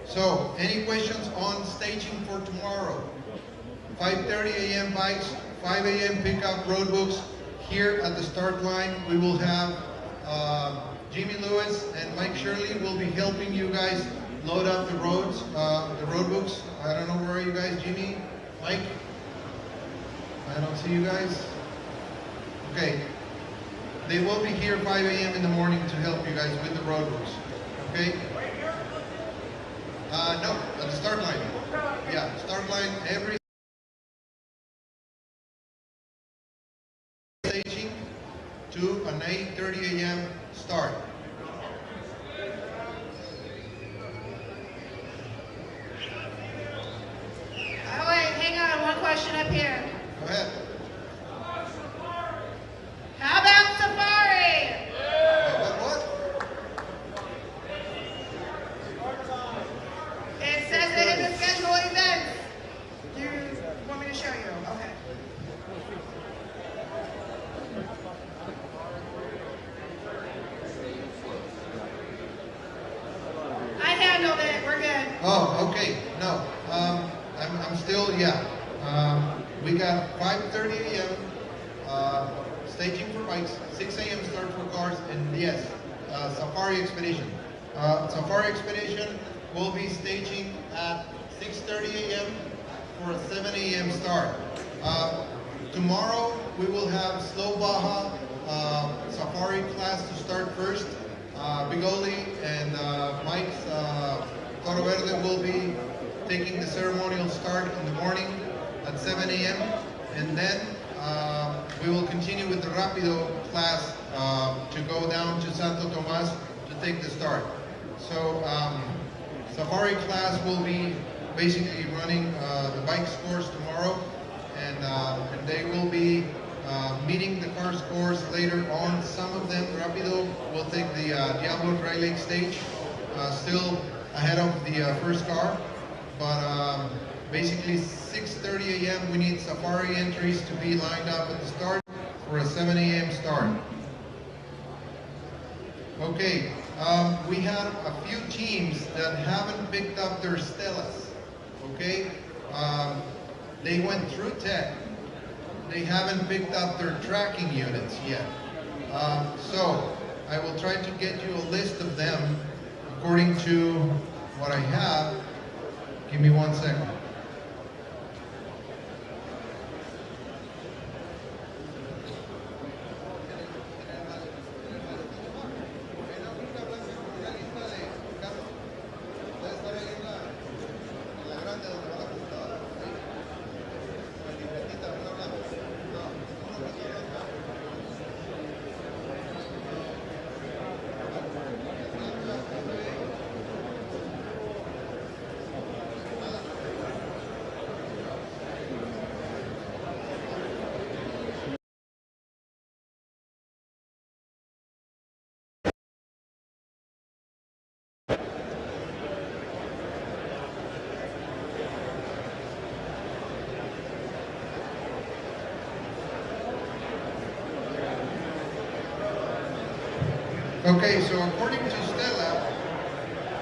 So, any questions on staging for tomorrow? 5:30 a.m. bikes, 5 a.m. pickup road books. Here at the start line, we will have Jimmy Lewis and Mike Shirley will be helping you guys load up the road books. I don't know, where are you guys, Jimmy, Mike? I don't see you guys. Okay. They will be here 5 a.m. in the morning to help you guys with the road books. Okay? No, at the start line. Yeah, start line every staging to an 8:30 a.m. start.
Oh wait, hang on, one question up here.
Go ahead.
How about Safari?
What?
It says it in the schedule events. You want me to show you? Okay. I handled it. We're good.
Oh, okay. No, I'm still, yeah. We got 5:30 a.m. Staging for bikes, 6 a.m. start for cars, and yes, Safari Expedition. Safari Expedition will be staging at 6:30 a.m. for a 7 a.m. start. Tomorrow we will have slow baja Safari class to start first. Bigoli and Mike's Toro Verde will be taking the ceremonial start in the morning at 7 a.m. and then we will continue with the Rapido class to go down to Santo Tomas to take the start. So Safari class will be basically running the bike scores tomorrow, and they will be meeting the car scores later on. Some of them, Rapido, will take the Diablo Dry Lake stage, still ahead of the first car, but basically 6:30 a.m. we need Safari entries to be lined up at the start for a 7 a.m. start. Okay, we have a few teams that haven't picked up their Stellas, okay? They went through tech. They haven't picked up their tracking units yet. So I will try to get you a list of them according to what I have. Give me 1 second. Okay, so according to Stella,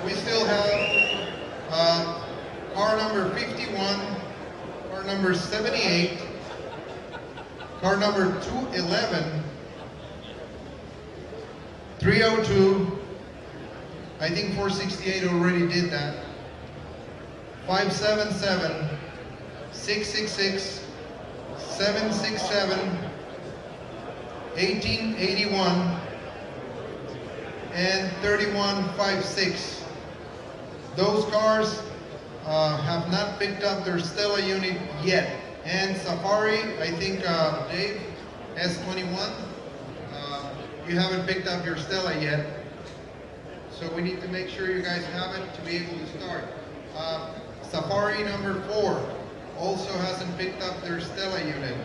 we still have car number 51, car number 78, car number 211, 302, I think 468 already did that, 577, 666, 767, 1881, and 3156. Those cars have not picked up their Stella unit yet. And Safari, I think Dave, S21, you haven't picked up your Stella yet. So we need to make sure you guys have it to be able to start. Safari number 4 also hasn't picked up their Stella unit.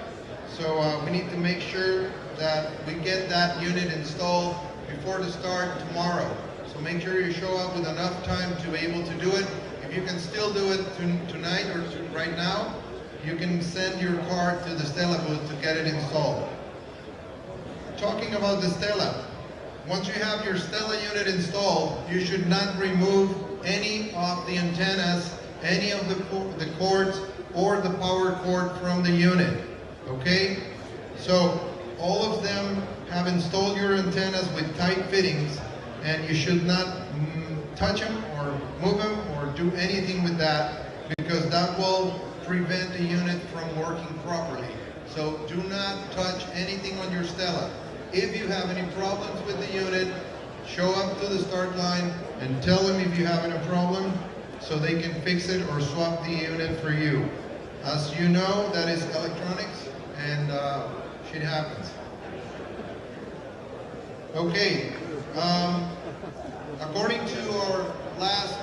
So we need to make sure that we get that unit installed before the start tomorrow. So make sure you show up with enough time to be able to do it. If you can still do it tonight or right now, you can send your car to the Stella booth to get it installed. Talking about the Stella, once you have your Stella unit installed, you should not remove any of the antennas, any of the cords, or the power cord from the unit, okay? So all of them have installed your antennas with tight fittings, and you should not touch them or move them or do anything with that, because that will prevent the unit from working properly. So do not touch anything on your Stella. If you have any problems with the unit, show up to the start line and tell them if you have any problem so they can fix it or swap the unit for you. As you know, that is electronics, and shit happens. Okay, according to our last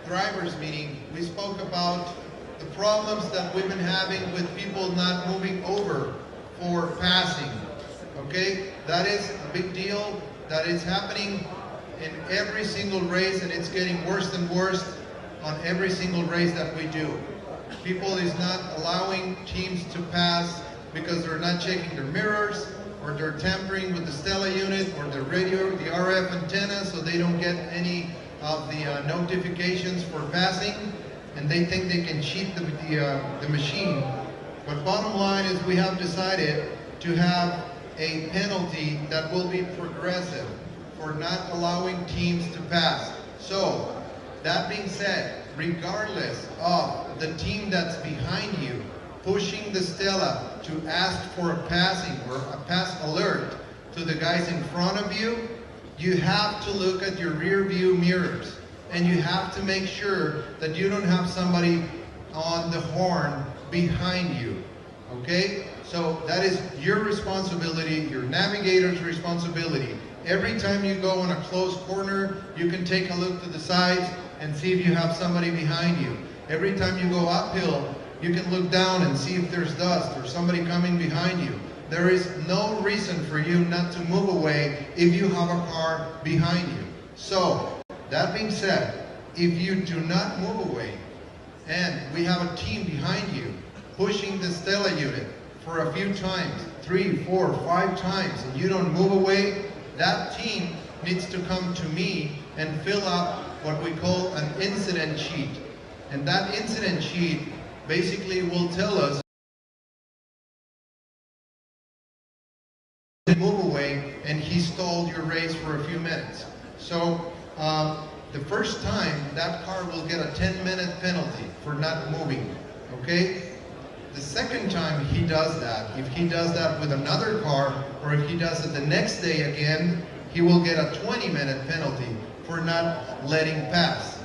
drivers meeting, we spoke about the problems that we've been having with people not moving over for passing. Okay, that is a big deal. That is happening in every single race, and it's getting worse and worse on every single race that we do. People is not allowing teams to pass because they're not checking their mirrors, or they're tampering with the Stella unit or the radio, the RF antenna, so they don't get any of the notifications for passing, and they think they can cheat the machine. But bottom line is we have decided to have a penalty that will be progressive for not allowing teams to pass. So, that being said, regardless of the team that's behind you pushing the Stella to ask for a passing or a pass alert to the guys in front of you, you have to look at your rear view mirrors, and you have to make sure that you don't have somebody on the horn behind you, okay? So that is your responsibility, your navigator's responsibility. Every time you go on a closed corner, you can take a look to the sides and see if you have somebody behind you. Every time you go uphill, you can look down and see if there's dust or somebody coming behind you. There is no reason for you not to move away if you have a car behind you. So, that being said, if you do not move away, and we have a team behind you pushing the Stella unit for a few times, 3, 4, 5 times, and you don't move away, that team needs to come to me and fill up what we call an incident sheet. And that incident sheet basically will tell us to move away, and he stalled your race for a few minutes. So the first time, that car will get a 10-minute penalty for not moving, okay? The second time he does that, if he does that with another car, or if he does it the next day again, he will get a 20-minute penalty for not letting pass.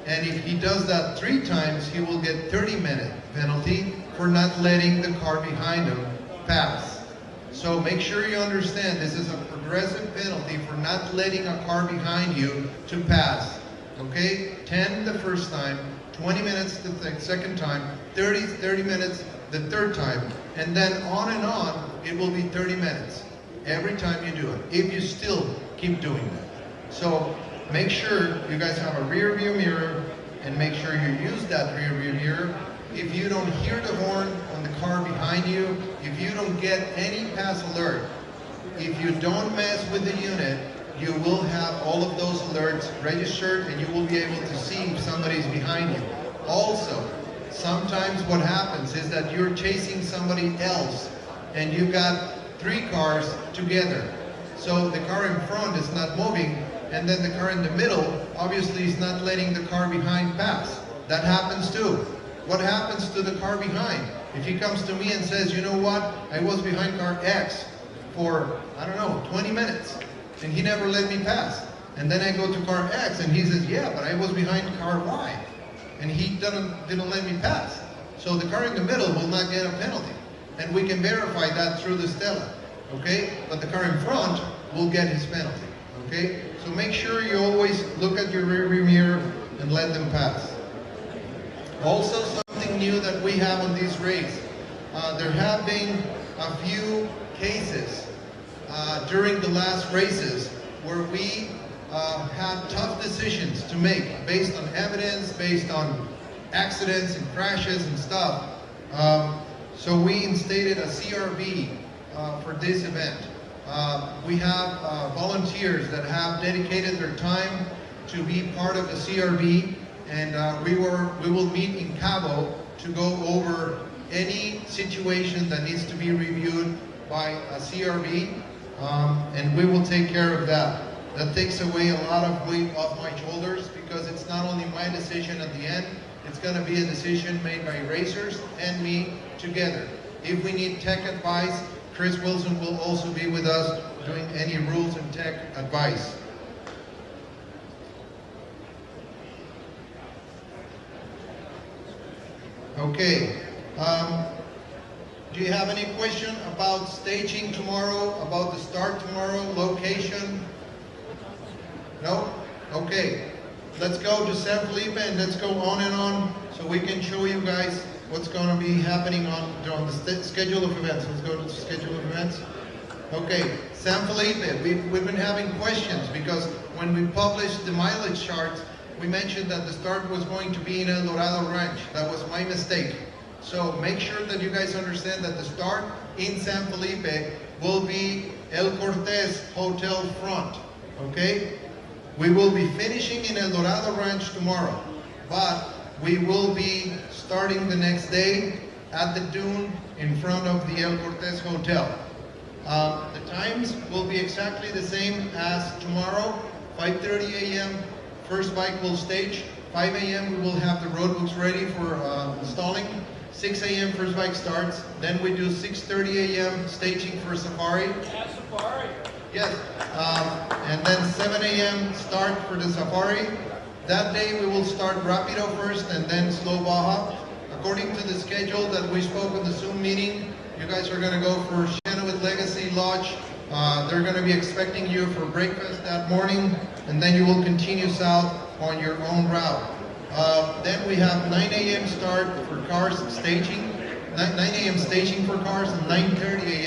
And if he does that 3 times, he will get 30-minute penalty for not letting the car behind him pass. So make sure you understand this is a progressive penalty for not letting a car behind you to pass. Okay? 10 the first time, 20 minutes the second time, 30 minutes the third time, and then on, it will be 30 minutes every time you do it, if you still keep doing that. So make sure you guys have a rear view mirror, and make sure you use that rear view mirror. If you don't hear the horn on the car behind you, if you don't get any pass alert, if you don't mess with the unit, you will have all of those alerts registered, and you will be able to see if somebody's behind you. Also, sometimes what happens is that you're chasing somebody else and you got 3 cars together. So the car in front is not moving, and then the car in the middle obviously is not letting the car behind pass. That happens too. What happens to the car behind? If he comes to me and says, you know what, I was behind car X for, I don't know, 20 minutes, and he never let me pass. And then I go to car X and he says, yeah, but I was behind car Y, and he didn't let me pass. So the car in the middle will not get a penalty. And we can verify that through the Stella, okay? But the car in front will get his penalty, okay? So make sure you always look at your rearview mirror and let them pass. Also, something new that we have on this race, there have been a few cases during the last races where we had tough decisions to make based on evidence, based on accidents and crashes and stuff. So we instated a CRB for this event. We have volunteers that have dedicated their time to be part of the CRB, and we will meet in Cabo to go over any situation that needs to be reviewed by a CRB, and we will take care of that. That takes away a lot of weight off my shoulders, because it's not only my decision at the end, it's going to be a decision made by racers and me together. If we need tech advice, Chris Wilson will also be with us doing any rules and tech advice. Okay. Do you have any question about staging tomorrow, about the start tomorrow, location? No? Okay. Let's go to San Felipe and let's go on and on so we can show you guys what's going to be happening on the schedule of events. Let's go to the schedule of events. Okay, San Felipe, we've been having questions because when we published the mileage charts, we mentioned that the start was going to be in El Dorado Ranch. That was my mistake. So make sure that you guys understand that the start in San Felipe will be El Cortez Hotel front, okay? We will be finishing in El Dorado Ranch tomorrow, but we will be starting the next day at the dune in front of the El Cortez Hotel. The times will be exactly the same as tomorrow. 5:30 a.m. first bike will stage. 5 a.m. we will have the road books ready for installing. 6 a.m. first bike starts. Then we do 6:30 a.m. staging for safari. Yeah, safari. Yes. And then 7 a.m. start for the safari. That day we will start Rapido first and then slow Baja. According to the schedule that we spoke in the Zoom meeting, you guys are going to go for Chenoweth Legacy Lodge. They're going to be expecting you for breakfast that morning, and then you will continue south on your own route. Then we have 9 a.m. start for cars staging, 9 a.m. staging for cars, and 9:30 a.m.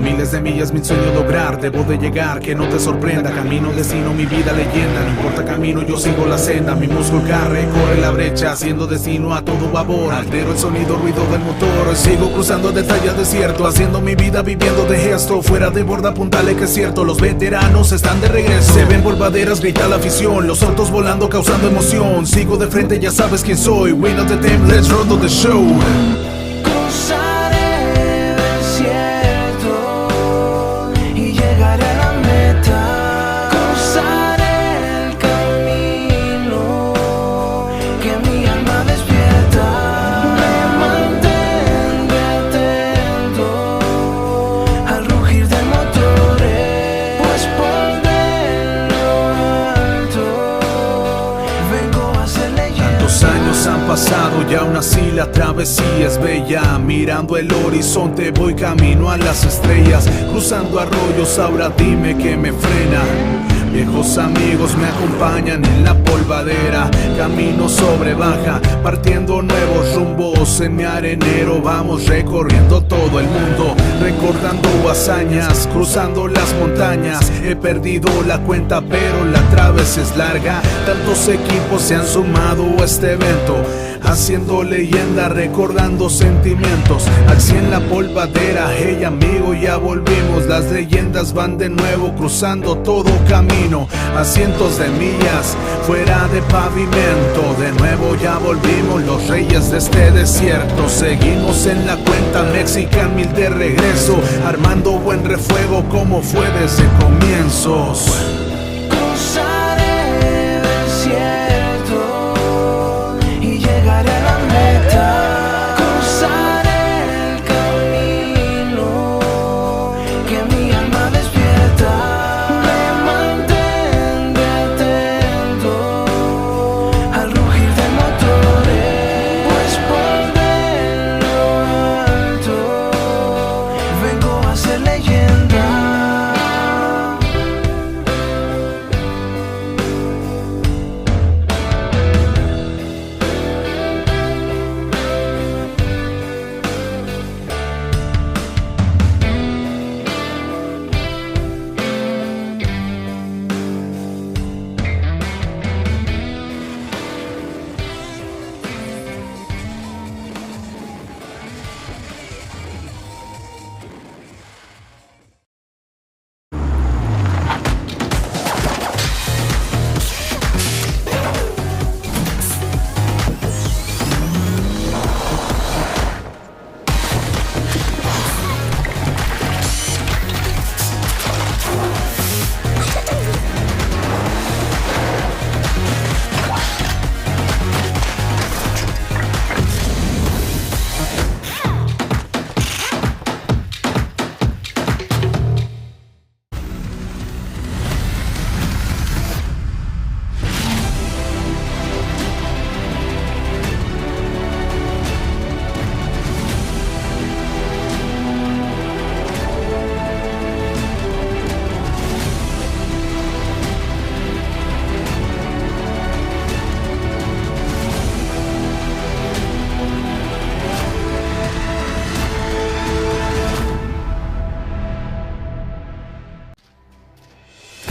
miles de millas mi sueño lograr. Debo de llegar, que no te sorprenda. Camino, destino, mi vida leyenda. No importa camino, yo sigo la senda. Mi muslo corre la brecha, haciendo destino a todo vapor. Altero el sonido, ruido del motor. Sigo cruzando de talla desierto, haciendo mi vida viviendo de gesto. Fuera de borda, apuntale que es cierto. Los veteranos están de regreso. Se ven polvaderas, grita la afición. Los autos volando, causando emoción. Sigo de frente, ya sabes quién soy. Win of the team, let's roll the show.
Cruzaré desierto y llegaré a la meta. Cruzaré el camino que mi alma despierta. Me mantendré atento al rugir de motores, pues por lo alto vengo a ser leyenda.
Tantos años han pasado y aún así la travesía es bella. Mirando el horizonte voy camino a las estrellas. Cruzando arroyos, ahora dime que me frena. Viejos amigos me acompañan en la polvadera. Camino sobre baja, partiendo nuevos rumbos. En mi arenero vamos recorriendo todo el mundo, recordando hazañas, cruzando las montañas. He perdido la cuenta pero la travesía es larga. Tantos equipos se han sumado a este evento, haciendo leyenda, recordando sentimientos. Así en la polvadera, hey amigo, ya volvimos. Las leyendas van de nuevo, cruzando todo camino. A cientos de millas, fuera de pavimento. De nuevo ya volvimos, los reyes de este desierto. Seguimos en la cuenta Mexican, mil de regreso. Armando buen refuego como fue desde comienzos.
Cruzaré desierto y llegaré a la meta. Cruzaré el camino que mi alma despierta. Me mantendré atento al rugir de motores, pues por lo alto vengo a ser leyenda.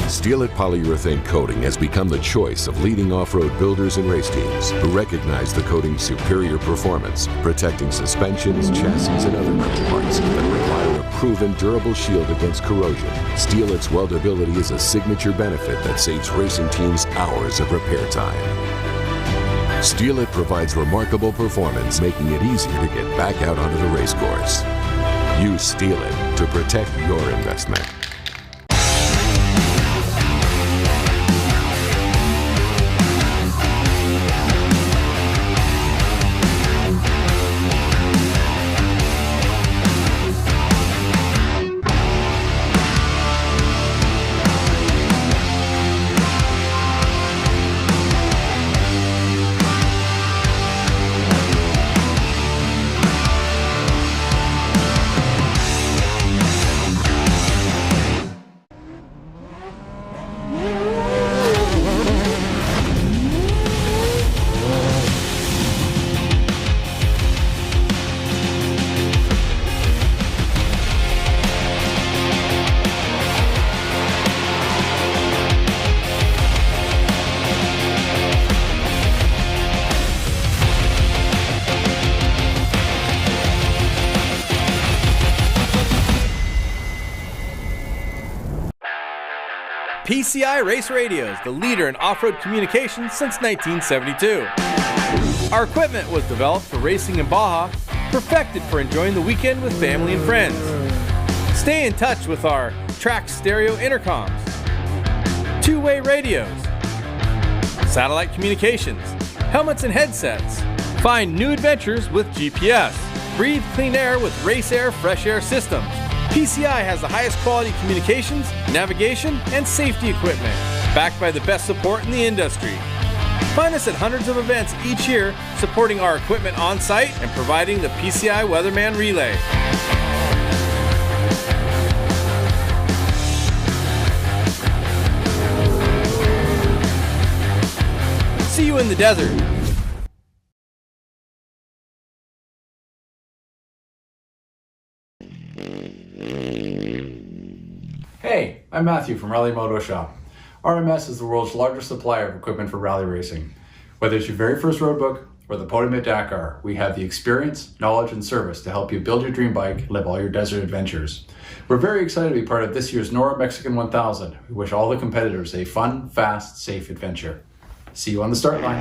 Steelit polyurethane coating has become the choice of leading off-road builders and race teams who recognize the coating's superior performance, protecting suspensions, chassis, and other metal parts that require a proven durable shield against corrosion. Steelit's weldability is a signature benefit that saves racing teams hours of repair time. Steelit provides remarkable performance, making it easier to get back out onto the race course. Use Steelit to protect your investment.
PCI Race Radios, the leader in off-road communications since 1972. Our equipment was developed for racing in Baja, perfected for enjoying the weekend with family and friends. Stay in touch with our track stereo intercoms, two-way radios, satellite communications, helmets and headsets. Find new adventures with GPS. Breathe clean air with Race Air Fresh Air systems. PCI has the highest quality communications, navigation, and safety equipment, backed by the best support in the industry. Find us at hundreds of events each year, supporting our equipment on site and providing the PCI Weatherman Relay. See you in the desert.
Hey, I'm Matthew from Rally Moto Shop. RMS is the world's largest supplier of equipment for rally racing. Whether it's your very first road book or the podium at Dakar, we have the experience, knowledge, and service to help you build your dream bike, live all your desert adventures. We're very excited to be part of this year's Norra Mexican 1000. We wish all the competitors a fun, fast, safe adventure. See you on the start line.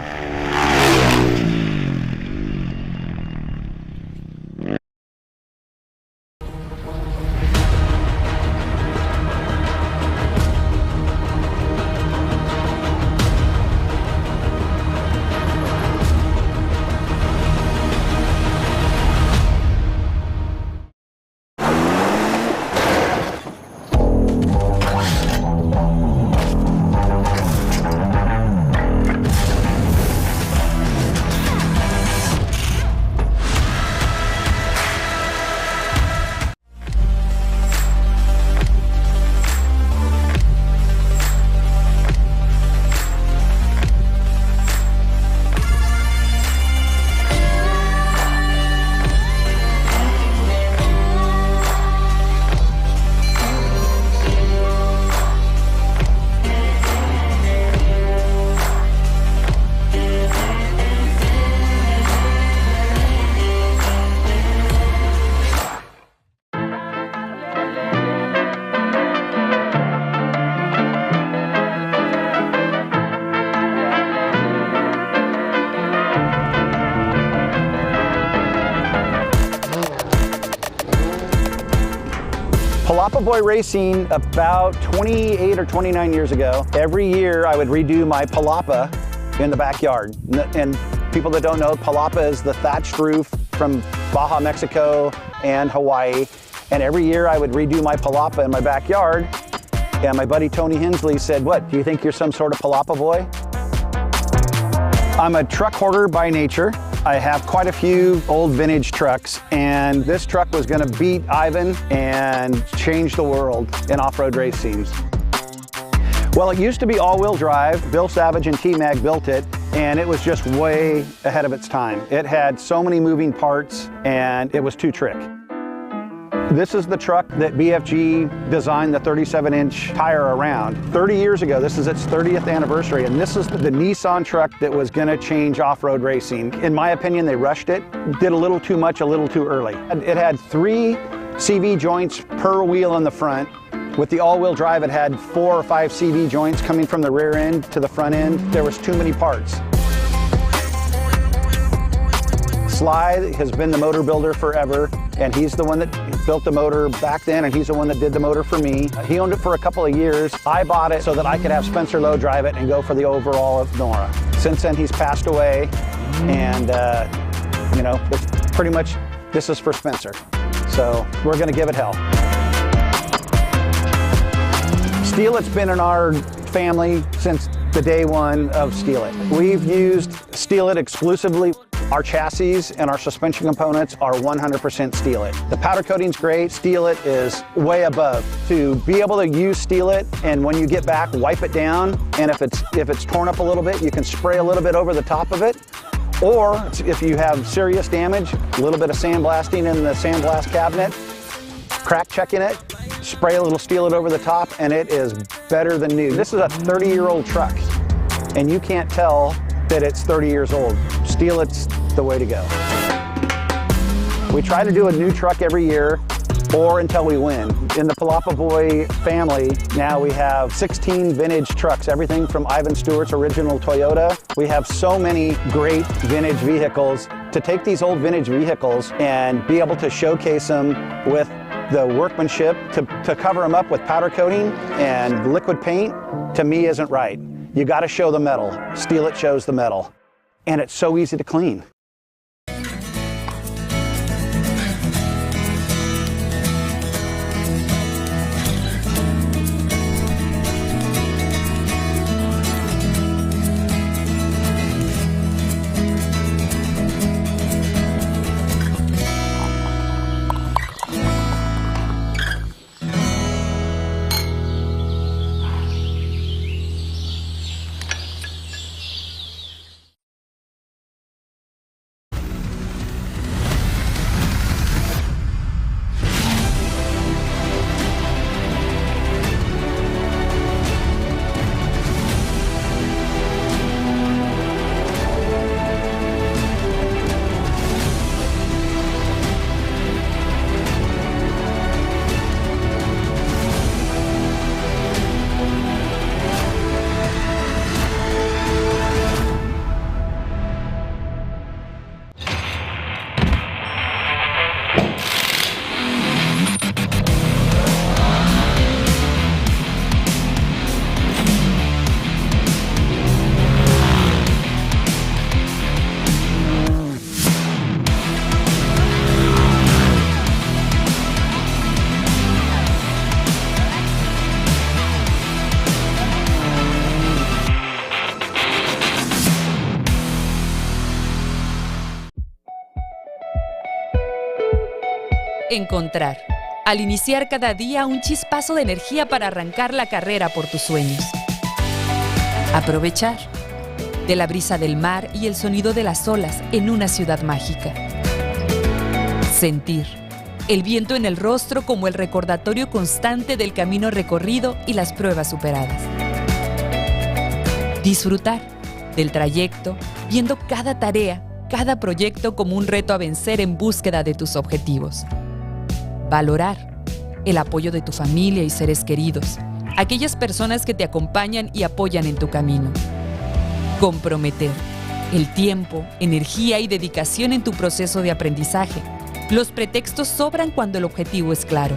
Palapa Boy Racing about 28 or 29 years ago. Every year I would redo my palapa in the backyard. And people that don't know, palapa is the thatched roof from Baja, Mexico and Hawaii. And every year I would redo my palapa in my backyard. And my buddy Tony Hensley said, "What, do you think you're some sort of palapa boy?" I'm a truck hoarder by nature. I have quite a few old vintage trucks, and this truck was going to beat Ivan and change the world in off-road racing. Well, it used to be all-wheel drive. Bill Savage and T-Mag built it, and it was just way ahead of its time. It had so many moving parts, and it was too trick. This is the truck that BFG designed the 37-inch tire around. 30 years ago, this is its 30th anniversary, and this is the Nissan truck that was gonna change off-road racing. In my opinion, they rushed it, did a little too much, a little too early. It had 3 CV joints per wheel in the front. With the all-wheel drive, it had 4 or 5 CV joints coming from the rear end to the front end. There was too many parts. Sly has been the motor builder forever, and he's the one that built the motor back then, and he's the one that did the motor for me. He owned it for a couple of years. I bought it so that I could have Spencer Lowe drive it and go for the overall of Norra. Since then, he's passed away, and you know, pretty much this is for Spencer. So we're gonna give it hell. Steel It's been in our family since the day one of Steel It. We've used Steel It exclusively. Our chassis and our suspension components are 100% Steel It. The powder coating's great. Steel It is way above. To be able to use Steel It and when you get back, wipe it down, and if it's torn up a little bit, you can spray a little bit over the top of it. Or if you have serious damage, a little bit of sandblasting in the sandblast cabinet, crack checking it, spray a little Steel It over the top, and it is better than new. This is a 30-year-old truck, and you can't tell that it's 30 years old. Steel It's the way to go. We try to do a new truck every year. or until we win. In the Palapa Boy family, now we have 16 vintage trucks, everything from Ivan Stewart's original Toyota. We have so many great vintage vehicles. To take these old vintage vehicles and be able to showcase them with the workmanship, to cover them up with powder coating and liquid paint, to me isn't right. You got to show the metal. Steel It shows the metal. And it's so easy to clean.
Encontrar. Al iniciar cada día un chispazo de energía para arrancar la carrera por tus sueños. Aprovechar. De la brisa del mar y el sonido de las olas en una ciudad mágica. Sentir. El viento en el rostro como el recordatorio constante del camino recorrido y las pruebas superadas. Disfrutar. Del trayecto, viendo cada tarea, cada proyecto como un reto a vencer en búsqueda de tus objetivos. Valorar el apoyo de tu familia y seres queridos, aquellas personas que te acompañan y apoyan en tu camino. Comprometer el tiempo, energía y dedicación en tu proceso de aprendizaje. Los pretextos sobran cuando el objetivo es claro.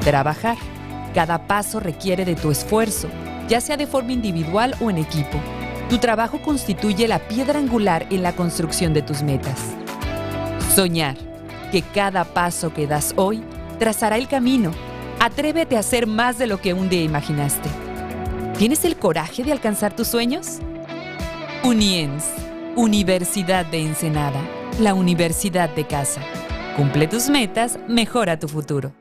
Trabajar. Cada paso requiere de tu esfuerzo, ya sea de forma individual o en equipo. Tu trabajo constituye la piedra angular en la construcción de tus metas. Soñar. Que cada paso que das hoy trazará el camino. Atrévete a hacer más de lo que un día imaginaste. ¿Tienes el coraje de alcanzar tus sueños? UNIENS, Universidad de Ensenada, la universidad de casa. Cumple tus metas, mejora tu futuro.